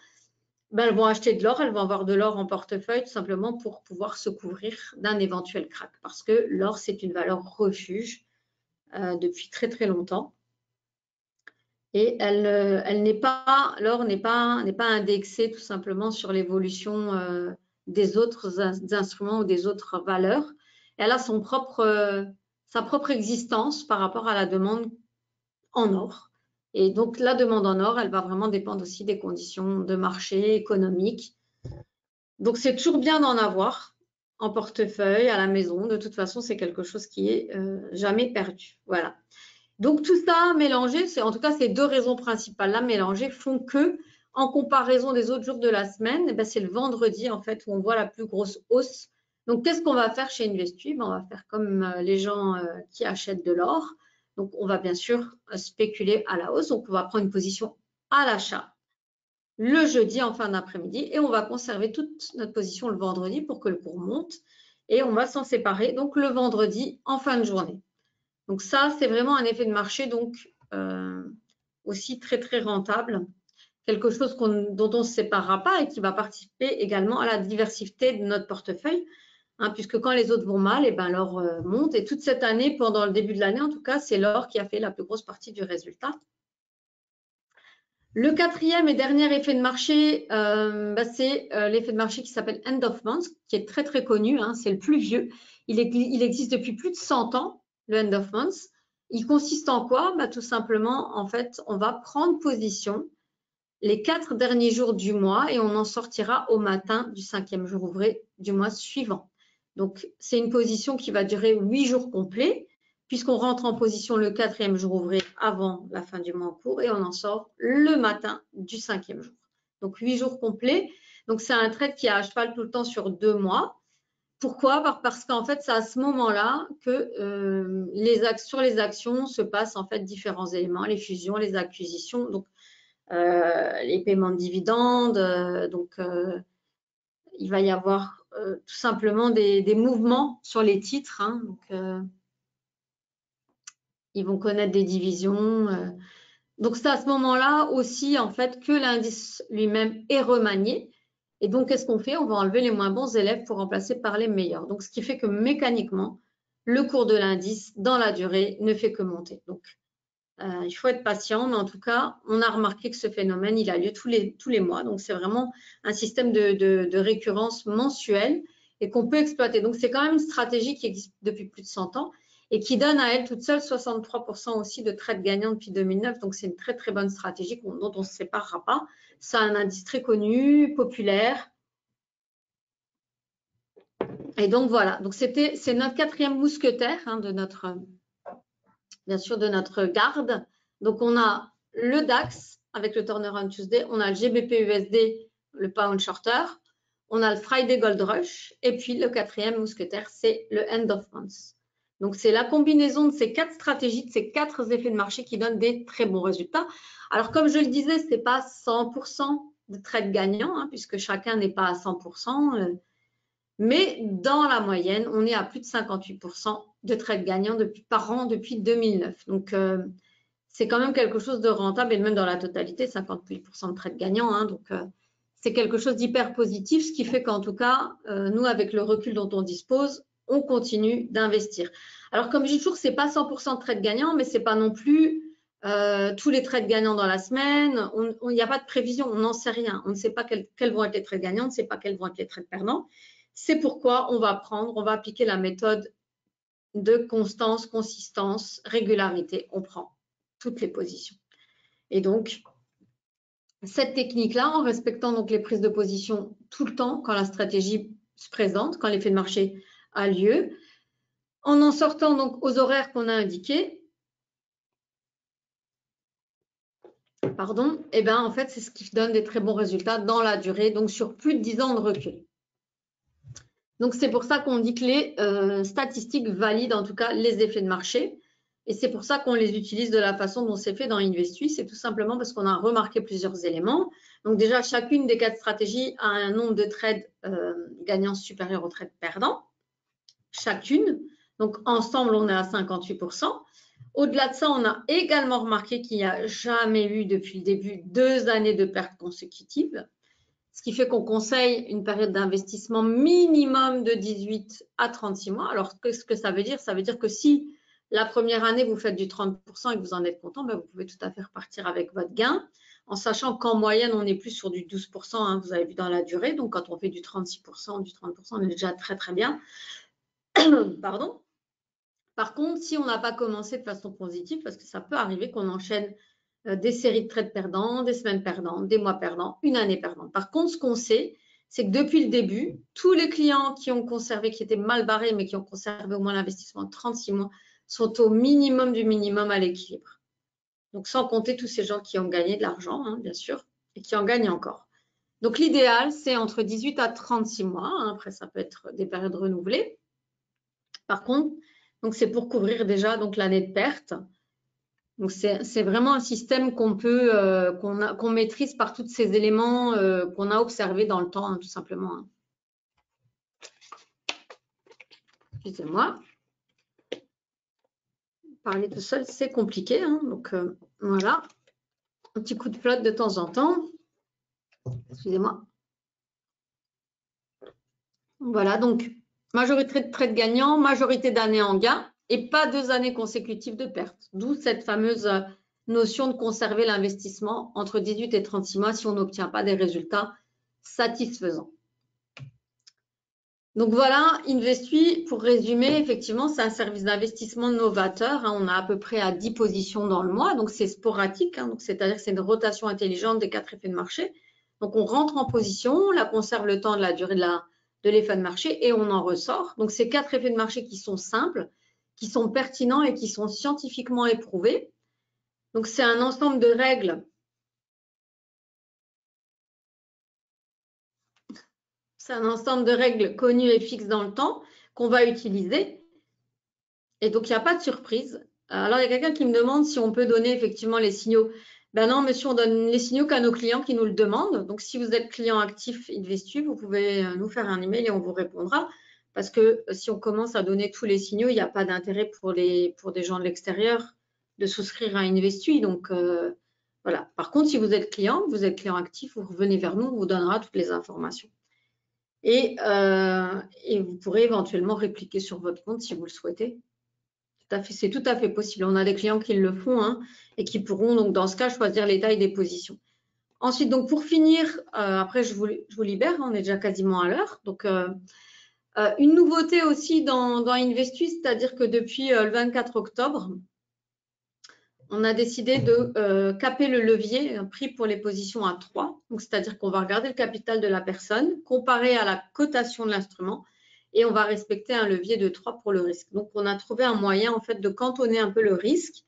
elles vont acheter de l'or, elles vont avoir de l'or en portefeuille tout simplement pour pouvoir se couvrir d'un éventuel crack. Parce que l'or, c'est une valeur refuge depuis très, très longtemps. Et l'or n'est pas indexé tout simplement sur l'évolution des autres instruments ou des autres valeurs. elle a sa propre existence par rapport à la demande en or. Et donc, la demande en or, elle va vraiment dépendre aussi des conditions de marché économique. Donc, c'est toujours bien d'en avoir en portefeuille, à la maison. De toute façon, c'est quelque chose qui est jamais perdu. Voilà. Donc, tout ça mélangé, en tout cas, ces deux raisons principales-là mélangées font que, en comparaison des autres jours de la semaine, eh ben, c'est le vendredi, en fait, où on voit la plus grosse hausse. Donc, qu'est-ce qu'on va faire chez Investu? Ben, on va faire comme les gens qui achètent de l'or. Donc, on va bien sûr spéculer à la hausse. Donc, on va prendre une position à l'achat le jeudi en fin d'après-midi et on va conserver toute notre position le vendredi pour que le cours monte et on va s'en séparer donc le vendredi en fin de journée. Donc ça, c'est vraiment un effet de marché donc aussi très très rentable, quelque chose dont on ne se séparera pas et qui va participer également à la diversité de notre portefeuille, hein, puisque quand les autres vont mal, et ben l'or monte et toute cette année, pendant le début de l'année en tout cas, c'est l'or qui a fait la plus grosse partie du résultat. Le quatrième et dernier effet de marché, c'est l'effet de marché qui s'appelle End of Month, qui est très très connu, hein, c'est le plus vieux. Il existe depuis plus de 100 ans, le End of Month. Il consiste en quoi? Tout simplement, en fait, on va prendre position les 4 derniers jours du mois et on en sortira au matin du 5e jour ouvré du mois suivant. Donc, c'est une position qui va durer 8 jours complets, puisqu'on rentre en position le 4e jour ouvré avant la fin du mois en cours et on en sort le matin du 5e jour. Donc, 8 jours complets. Donc, c'est un trade qui est à cheval tout le temps sur 2 mois. Pourquoi? Parce qu'en fait, c'est à ce moment-là que sur les actions se passent en fait différents éléments, les fusions, les acquisitions, donc les paiements de dividendes. Il va y avoir tout simplement des mouvements sur les titres. Hein, donc, ils vont connaître des divisions. Donc, c'est à ce moment-là aussi, en fait, que l'indice lui-même est remanié. Et donc, qu'est-ce qu'on fait? On va enlever les moins bons élèves pour remplacer par les meilleurs. Donc, ce qui fait que mécaniquement, le cours de l'indice, dans la durée, ne fait que monter. Donc, il faut être patient, mais en tout cas, on a remarqué que ce phénomène, il a lieu tous les mois. Donc, c'est vraiment un système de récurrence mensuelle et qu'on peut exploiter. Donc, c'est quand même une stratégie qui existe depuis plus de 100 ans et qui donne à elle toute seule 63% aussi de trades gagnants depuis 2009. Donc, c'est une très, très bonne stratégie dont on ne se séparera pas. C'est un indice très connu, populaire. Et donc, voilà. Donc, c'est notre 4e mousquetaire hein, bien sûr, de notre garde. Donc, on a le DAX avec le Turnaround Tuesday, on a le GBP-USD, le Pound Shorter, on a le Friday Gold Rush, et puis le 4e mousquetaire, c'est le End of Month. Donc, c'est la combinaison de ces 4 stratégies, de ces 4 effets de marché qui donnent des très bons résultats. Alors, comme je le disais, ce n'est pas 100% de trades gagnants, hein, puisque chacun n'est pas à 100%. Mais dans la moyenne, on est à plus de 58% de trades gagnants par an depuis 2009. Donc, c'est quand même quelque chose de rentable, et même dans la totalité, 58% de trades gagnants. Hein, donc, c'est quelque chose d'hyper positif, ce qui fait qu'en tout cas, nous, avec le recul dont on dispose, on continue d'investir. Alors, comme je dis toujours, ce n'est pas 100% de trades gagnants, mais ce n'est pas non plus tous les trades gagnants dans la semaine. Il n'y a pas de prévision, on n'en sait rien. On ne sait pas quels vont être les trades gagnants, on ne sait pas quels vont être les trades perdants. C'est pourquoi on va appliquer la méthode de constance, consistance, régularité. On prend toutes les positions. Et donc, cette technique-là, en respectant donc les prises de position tout le temps, quand la stratégie se présente, quand l'effet de marché a lieu, en sortant donc aux horaires qu'on a indiqués, et bien en fait, c'est ce qui donne des très bons résultats dans la durée, donc sur plus de 10 ans de recul. Donc, c'est pour ça qu'on dit que les statistiques valident en tout cas les effets de marché. Et c'est pour ça qu'on les utilise de la façon dont c'est fait dans Investu. C'est tout simplement parce qu'on a remarqué plusieurs éléments. Donc, déjà, chacune des 4 stratégies a un nombre de trades gagnants supérieur aux trades perdants. Chacune. Donc, ensemble, on est à 58%. Au-delà de ça, on a également remarqué qu'il n'y a jamais eu depuis le début 2 années de pertes consécutives. Ce qui fait qu'on conseille une période d'investissement minimum de 18 à 36 mois. Alors, qu'est-ce que ça veut dire? Ça veut dire que si la première année, vous faites du 30% et que vous en êtes content, vous pouvez tout à fait repartir avec votre gain, en sachant qu'en moyenne, on est plus sur du 12%, hein, vous avez vu dans la durée. Donc, quand on fait du 36%, du 30%, on est déjà très, très bien. Pardon. Par contre, si on n'a pas commencé de façon positive, parce que ça peut arriver qu'on enchaîne des séries de trades perdants, des semaines perdantes, des mois perdants, une année perdante. Par contre, ce qu'on sait, c'est que depuis le début, tous les clients qui ont conservé, qui étaient mal barrés, mais qui ont conservé au moins l'investissement de 36 mois, sont au minimum du minimum à l'équilibre. Donc, sans compter tous ces gens qui ont gagné de l'argent, hein, bien sûr, et qui en gagnent encore. Donc, l'idéal, c'est entre 18 à 36 mois. Hein, après, ça peut être des périodes renouvelées. Par contre, c'est pour couvrir déjà l'année de perte. Donc, c'est vraiment un système qu'on maîtrise par tous ces éléments qu'on a observés dans le temps, hein, tout simplement. Hein. Excusez-moi. Parler tout seul, c'est compliqué. Hein. Donc, voilà. Un petit coup de flotte de temps en temps. Excusez-moi. Voilà, donc, majorité de trades gagnants, majorité d'années en gain et pas 2 années consécutives de perte. D'où cette fameuse notion de conserver l'investissement entre 18 et 36 mois si on n'obtient pas des résultats satisfaisants. Donc voilà, Investui, pour résumer, effectivement, c'est un service d'investissement novateur. Hein, on a à peu près à 10 positions dans le mois, donc c'est sporadique, hein, c'est-à-dire que c'est une rotation intelligente des 4 effets de marché. Donc on rentre en position, on la conserve le temps de la durée de l'effet de marché et on en ressort. Donc c'est 4 effets de marché qui sont simples, qui sont pertinents et qui sont scientifiquement éprouvés. Donc c'est un ensemble de règles. C'est un ensemble de règles connues et fixes dans le temps qu'on va utiliser. Et donc, il n'y a pas de surprise. Alors, il y a quelqu'un qui me demande si on peut donner effectivement les signaux. Ben non, monsieur, on donne les signaux qu'à nos clients qui nous le demandent. Donc, si vous êtes client actif Investu, vous pouvez nous faire un email et on vous répondra. Parce que si on commence à donner tous les signaux, il n'y a pas d'intérêt pour des gens de l'extérieur de souscrire à Investu. Donc, voilà. Par contre, si vous êtes client actif, vous revenez vers nous, on vous donnera toutes les informations. Et vous pourrez éventuellement répliquer sur votre compte si vous le souhaitez. C'est tout à fait possible. On a des clients qui le font hein, et qui pourront donc dans ce cas choisir les tailles des positions. Ensuite, donc pour finir, après je vous libère, on est déjà quasiment à l'heure. Donc une nouveauté aussi dans Investu, c'est-à-dire que depuis le 24 octobre, on a décidé de caper le levier pris pour les positions à 3. Donc c'est-à-dire qu'on va regarder le capital de la personne comparé à la cotation de l'instrument. Et on va respecter un levier de 3 pour le risque. Donc, on a trouvé un moyen, en fait, de cantonner un peu le risque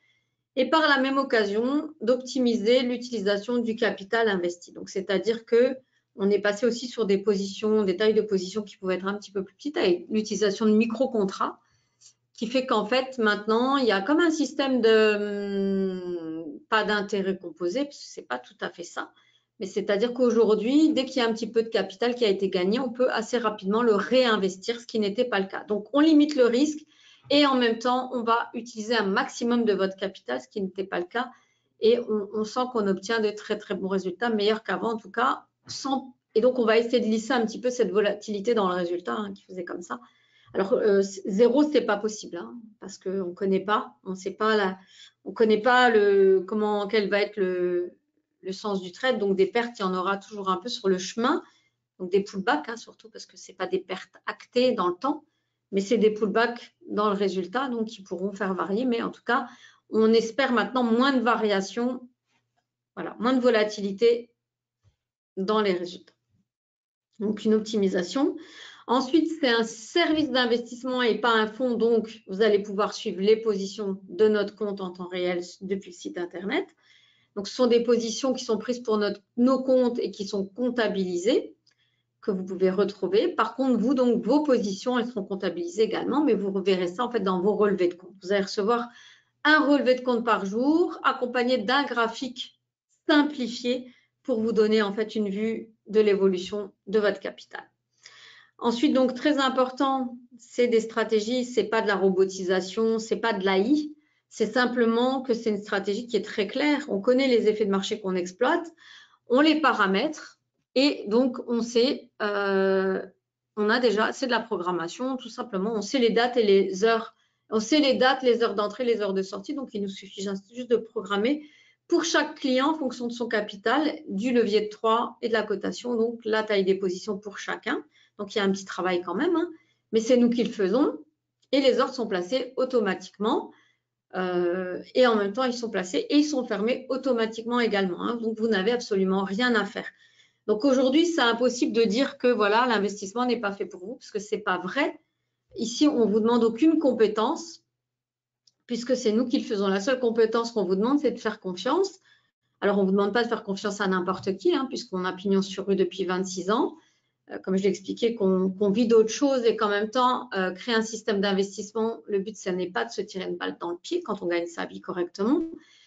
et par la même occasion, d'optimiser l'utilisation du capital investi. Donc, c'est-à-dire qu'on est passé aussi sur des positions, des tailles de positions qui pouvaient être un petit peu plus petites avec l'utilisation de micro-contrats qui fait qu'en fait, maintenant, il y a comme un système de pas d'intérêt composé, parce que ce n'est pas tout à fait ça. Mais c'est-à-dire qu'aujourd'hui, dès qu'il y a un petit peu de capital qui a été gagné, on peut assez rapidement le réinvestir, ce qui n'était pas le cas. Donc, on limite le risque et en même temps, on va utiliser un maximum de votre capital, ce qui n'était pas le cas. Et on sent qu'on obtient de très, très bons résultats, meilleurs qu'avant en tout cas. Et donc, on va essayer de lisser un petit peu cette volatilité dans le résultat hein, qui faisait comme ça. Alors, zéro, ce n'est pas possible hein, parce qu'on ne connaît pas, on ne sait pas, on connaît pas quel va être le sens du trade. Donc, des pertes, il y en aura toujours un peu sur le chemin. Donc, des pullbacks, hein, surtout parce que ce n'est pas des pertes actées dans le temps, mais c'est des pullbacks dans le résultat, donc qui pourront faire varier. Mais en tout cas, on espère maintenant moins de variations, voilà, moins de volatilité dans les résultats. Donc, une optimisation. Ensuite, c'est un service d'investissement et pas un fonds. Donc, vous allez pouvoir suivre les positions de notre compte en temps réel depuis le site Internet. Donc, ce sont des positions qui sont prises pour nos comptes et qui sont comptabilisées, que vous pouvez retrouver. Par contre, vous, donc, vos positions, elles seront comptabilisées également, mais vous reverrez ça en fait dans vos relevés de compte. Vous allez recevoir un relevé de compte par jour, accompagné d'un graphique simplifié pour vous donner en fait une vue de l'évolution de votre capital. Ensuite, donc très important, c'est des stratégies, c'est pas de la robotisation, c'est pas de l'AI, c'est simplement que c'est une stratégie qui est très claire. On connaît les effets de marché qu'on exploite, on les paramètre et donc on sait, on a déjà, c'est de la programmation tout simplement, on sait les dates et les heures, on sait les dates, les heures d'entrée, les heures de sortie, donc il nous suffit juste de programmer pour chaque client en fonction de son capital, du levier de 3 et de la cotation, donc la taille des positions pour chacun. Donc, il y a un petit travail quand même, hein, mais c'est nous qui le faisons. et les ordres sont placés automatiquement. Et en même temps, ils sont placés et ils sont fermés automatiquement également. Hein. Donc, vous n'avez absolument rien à faire. Donc, aujourd'hui, c'est impossible de dire que voilà, l'investissement n'est pas fait pour vous, parce que ce n'est pas vrai. Ici, on ne vous demande aucune compétence, puisque c'est nous qui le faisons. La seule compétence qu'on vous demande, c'est de faire confiance. Alors, on ne vous demande pas de faire confiance à n'importe qui, hein, puisqu'on a pignon sur rue depuis 26 ans. Comme je l'ai expliqué, qu'on vit d'autres choses et qu'en même temps, créer un système d'investissement, le but, ce n'est pas de se tirer une balle dans le pied quand on gagne sa vie correctement,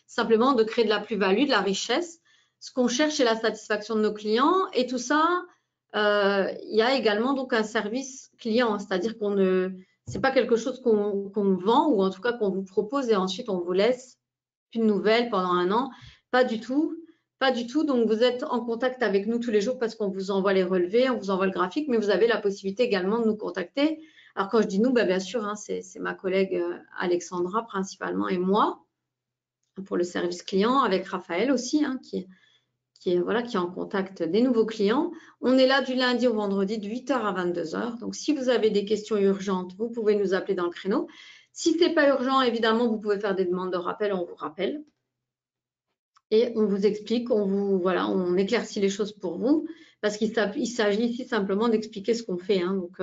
simplement de créer de la plus-value, de la richesse. Ce qu'on cherche, c'est la satisfaction de nos clients et tout ça, il y a également donc un service client, c'est-à-dire qu'on ne, c'est pas quelque chose qu'on vend ou en tout cas qu'on vous propose et ensuite on vous laisse une nouvelle pendant un an. Pas du tout. Pas du tout. Donc, vous êtes en contact avec nous tous les jours parce qu'on vous envoie les relevés, on vous envoie le graphique, mais vous avez la possibilité également de nous contacter. Alors, quand je dis nous, bien sûr, hein, c'est ma collègue Alexandra principalement et moi pour le service client, avec Raphaël aussi, hein, qui est en contact des nouveaux clients. On est là du lundi au vendredi de 8h à 22h. Donc, si vous avez des questions urgentes, vous pouvez nous appeler dans le créneau. Si ce n'est pas urgent, évidemment, vous pouvez faire des demandes de rappel, on vous rappelle. Et on vous explique, on éclaircit les choses pour vous, parce qu'il s'agit ici simplement d'expliquer ce qu'on fait. Hein. Donc,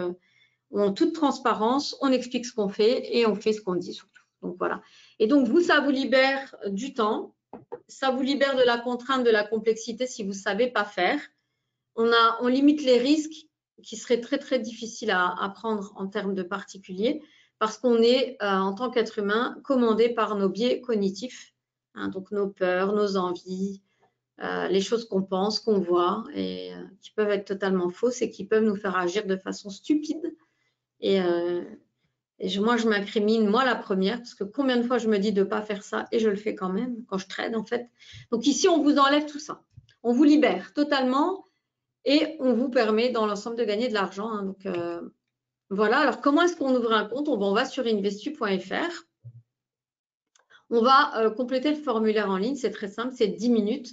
en toute transparence, on explique ce qu'on fait et on fait ce qu'on dit surtout. Donc, voilà. Et donc, vous, ça vous libère du temps, ça vous libère de la contrainte, de la complexité si vous ne savez pas faire. On limite les risques qui seraient très, très difficiles à prendre en termes de particulier, parce qu'on est, en tant qu'être humain, commandé par nos biais cognitifs. Hein, donc, nos peurs, nos envies, les choses qu'on pense, qu'on voit et qui peuvent être totalement fausses et qui peuvent nous faire agir de façon stupide. Et moi, je m'incrimine, moi la première, parce que combien de fois je me dis de ne pas faire ça et je le fais quand même quand je trade en fait. Donc ici, on vous enlève tout ça. On vous libère totalement et on vous permet dans l'ensemble de gagner de l'argent. Hein. Donc voilà, alors comment est-ce qu'on ouvre un compte? On va sur investu.fr. On va compléter le formulaire en ligne, c'est très simple, c'est 10 minutes.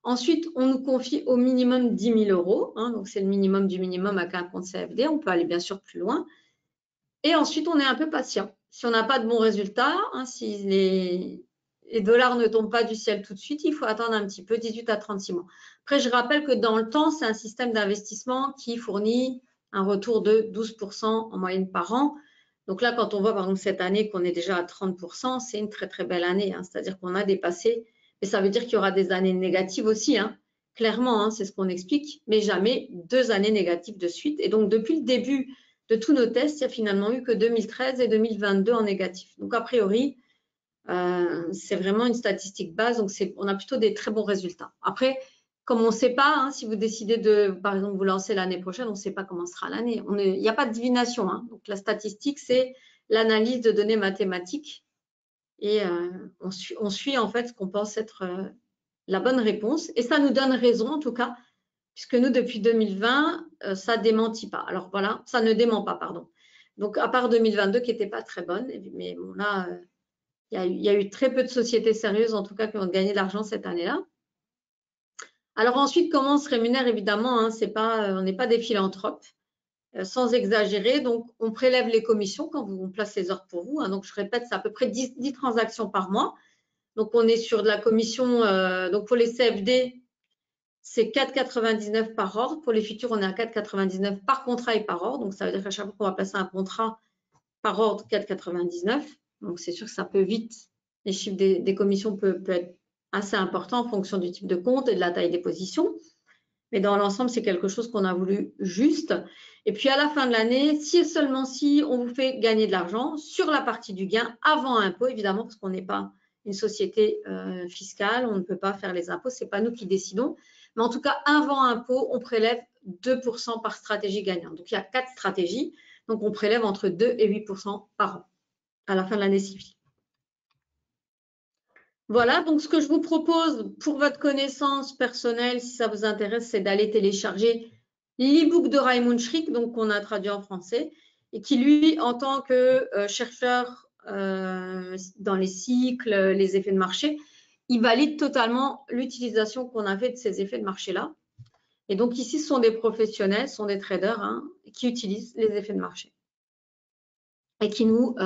Ensuite, on nous confie au minimum 10 000 €, hein, donc c'est le minimum du minimum avec un compte CFD, on peut aller bien sûr plus loin. Et ensuite, on est un peu patient. Si on n'a pas de bons résultats, hein, si les dollars ne tombent pas du ciel tout de suite, il faut attendre un petit peu, 18 à 36 mois. Après, je rappelle que dans le temps, c'est un système d'investissement qui fournit un retour de 12% en moyenne par an. Donc là, quand on voit par exemple cette année qu'on est déjà à 30%, c'est une très très belle année. Hein, c'est-à-dire qu'on a dépassé, mais ça veut dire qu'il y aura des années négatives aussi. Hein, clairement, hein, c'est ce qu'on explique, mais jamais 2 années négatives de suite. Et donc depuis le début de tous nos tests, il n'y a finalement eu que 2013 et 2022 en négatif. Donc a priori, c'est vraiment une statistique base, donc on a plutôt des très bons résultats. Après, comme on ne sait pas, hein, si vous décidez de, par exemple, vous lancer l'année prochaine, on ne sait pas comment sera l'année. Il n'y a pas de divination. Hein. Donc, la statistique, c'est l'analyse de données mathématiques et on suit en fait ce qu'on pense être la bonne réponse. Et ça nous donne raison, en tout cas, puisque nous, depuis 2020, ça ne démentit pas. Alors, voilà, ça ne dément pas, pardon. Donc, à part 2022 qui n'était pas très bonne, mais bon, là, il y a eu très peu de sociétés sérieuses, en tout cas, qui ont gagné de l'argent cette année-là. Alors ensuite, comment on se rémunère? Évidemment, hein, on n'est pas des philanthropes, sans exagérer. Donc, on prélève les commissions quand on place les ordres pour vous. Hein, donc, je répète, c'est à peu près 10 transactions par mois. Donc, on est sur de la commission. Donc, pour les CFD, c'est 4,99 par ordre. Pour les futurs, on est à 4,99 par contrat et par ordre. Donc, ça veut dire qu'à chaque fois qu'on va placer un contrat par ordre, 4,99. Donc, c'est sûr que ça peut vite, les chiffres des commissions peuvent être assez importants en fonction du type de compte et de la taille des positions. Mais dans l'ensemble, c'est quelque chose qu'on a voulu juste. Et puis, à la fin de l'année, si et seulement si on vous fait gagner de l'argent sur la partie du gain avant impôt, évidemment, parce qu'on n'est pas une société fiscale, on ne peut pas faire les impôts, ce n'est pas nous qui décidons. Mais en tout cas, avant impôt, on prélève 2% par stratégie gagnante. Donc, il y a 4 stratégies. Donc, on prélève entre 2 et 8% par an à la fin de l'année civile. Voilà, donc ce que je vous propose pour votre connaissance personnelle, si ça vous intéresse, c'est d'aller télécharger l'e-book de Raymond Schrick, donc qu'on a traduit en français, et qui, lui, en tant que chercheur dans les cycles, les effets de marché, il valide totalement l'utilisation qu'on a fait de ces effets de marché-là. Et donc ici, ce sont des professionnels, ce sont des traders hein, qui utilisent les effets de marché. et qui nous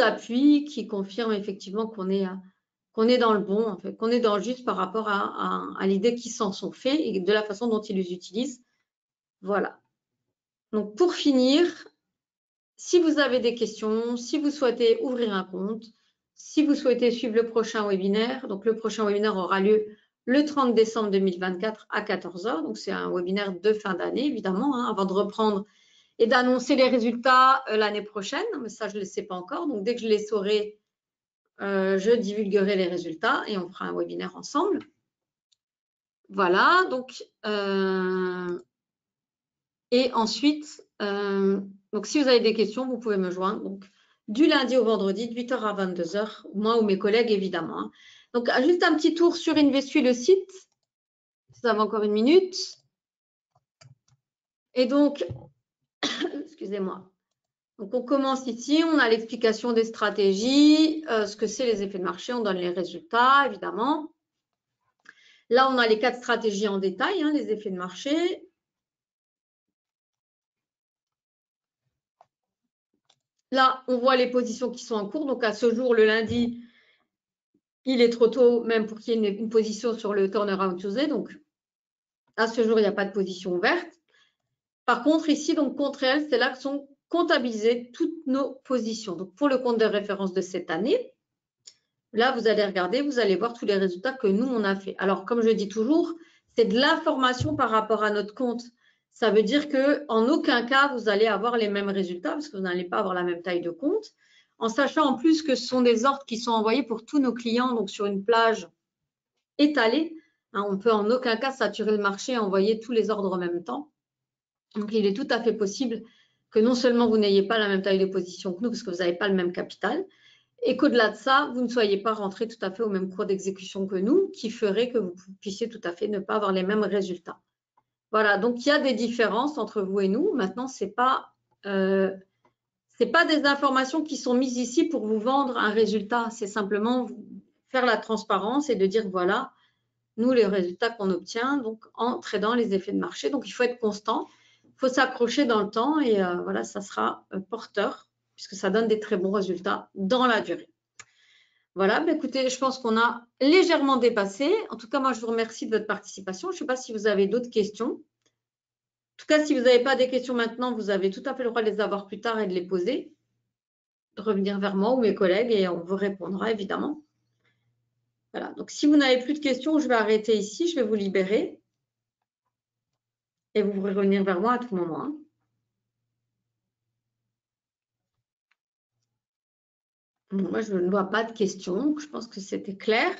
appuie, qui confirme effectivement qu'on est dans le bon, en fait, qu'on est dans le juste par rapport à l'idée qu'ils s'en sont faits et de la façon dont ils les utilisent. Voilà. Donc, pour finir, si vous avez des questions, si vous souhaitez ouvrir un compte, si vous souhaitez suivre le prochain webinaire, donc le prochain webinaire aura lieu le 30 décembre 2024 à 14 h. Donc, c'est un webinaire de fin d'année, évidemment, hein, avant de reprendre et d'annoncer les résultats l'année prochaine. Mais ça, je ne le sais pas encore. Donc, dès que je les saurai, je divulguerai les résultats et on fera un webinaire ensemble. Voilà. Donc, et ensuite, donc si vous avez des questions, vous pouvez me joindre. Donc, du lundi au vendredi, de 8 h à 22 h, moi ou mes collègues, évidemment. Hein. Donc, juste un petit tour sur Investuy, le site. Si vous avez encore une minute. Et donc, excusez-moi. Donc, on commence ici. On a l'explication des stratégies, ce que c'est les effets de marché. On donne les résultats, évidemment. Là, on a les 4 stratégies en détail, hein, les effets de marché. Là, on voit les positions qui sont en cours. Donc, à ce jour, le lundi, il est trop tôt, même pour qu'il y ait une position sur le turnaround Tuesday. Donc, à ce jour, il n'y a pas de position ouverte. Par contre, ici, donc, compte réel, c'est là que sont comptabilisées toutes nos positions. Donc, pour le compte de référence de cette année, là, vous allez regarder, vous allez voir tous les résultats que nous, on a fait. Alors, comme je dis toujours, c'est de l'information par rapport à notre compte. Ça veut dire qu'en aucun cas, vous allez avoir les mêmes résultats parce que vous n'allez pas avoir la même taille de compte. En sachant en plus que ce sont des ordres qui sont envoyés pour tous nos clients, donc sur une plage étalée. Hein, on ne peut en aucun cas saturer le marché et envoyer tous les ordres en même temps. Donc, il est tout à fait possible que non seulement vous n'ayez pas la même taille de position que nous parce que vous n'avez pas le même capital, et qu'au-delà de ça, vous ne soyez pas rentré tout à fait au même cours d'exécution que nous, qui ferait que vous puissiez tout à fait ne pas avoir les mêmes résultats. Voilà, donc il y a des différences entre vous et nous. Maintenant, ce n'est pas des informations qui sont mises ici pour vous vendre un résultat. C'est simplement faire la transparence et de dire, voilà, nous, les résultats qu'on obtient donc en tradant les effets de marché. Donc, il faut être constant, il faut s'accrocher dans le temps et voilà, ça sera porteur puisque ça donne des très bons résultats dans la durée. Voilà, bah écoutez, je pense qu'on a légèrement dépassé. En tout cas, moi, je vous remercie de votre participation. Je ne sais pas si vous avez d'autres questions. En tout cas, si vous n'avez pas des questions maintenant, vous avez tout à fait le droit de les avoir plus tard et de les poser, de revenir vers moi ou mes collègues et on vous répondra évidemment. Voilà, donc si vous n'avez plus de questions, je vais arrêter ici, je vais vous libérer et vous pourrez revenir vers moi à tout moment. Hein. Bon, moi, je ne vois pas de questions, je pense que c'était clair.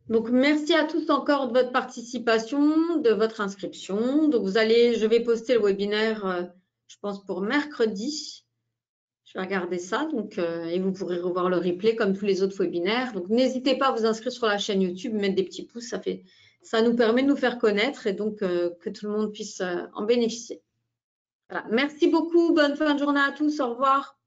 Donc, merci à tous encore de votre participation, de votre inscription. Donc, je vais poster le webinaire, je pense, pour mercredi. Je vais regarder ça, donc, et vous pourrez revoir le replay comme tous les autres webinaires. Donc, n'hésitez pas à vous inscrire sur la chaîne YouTube, mettre des petits pouces, ça nous permet de nous faire connaître et donc que tout le monde puisse en bénéficier. Voilà. Merci beaucoup, bonne fin de journée à tous, au revoir.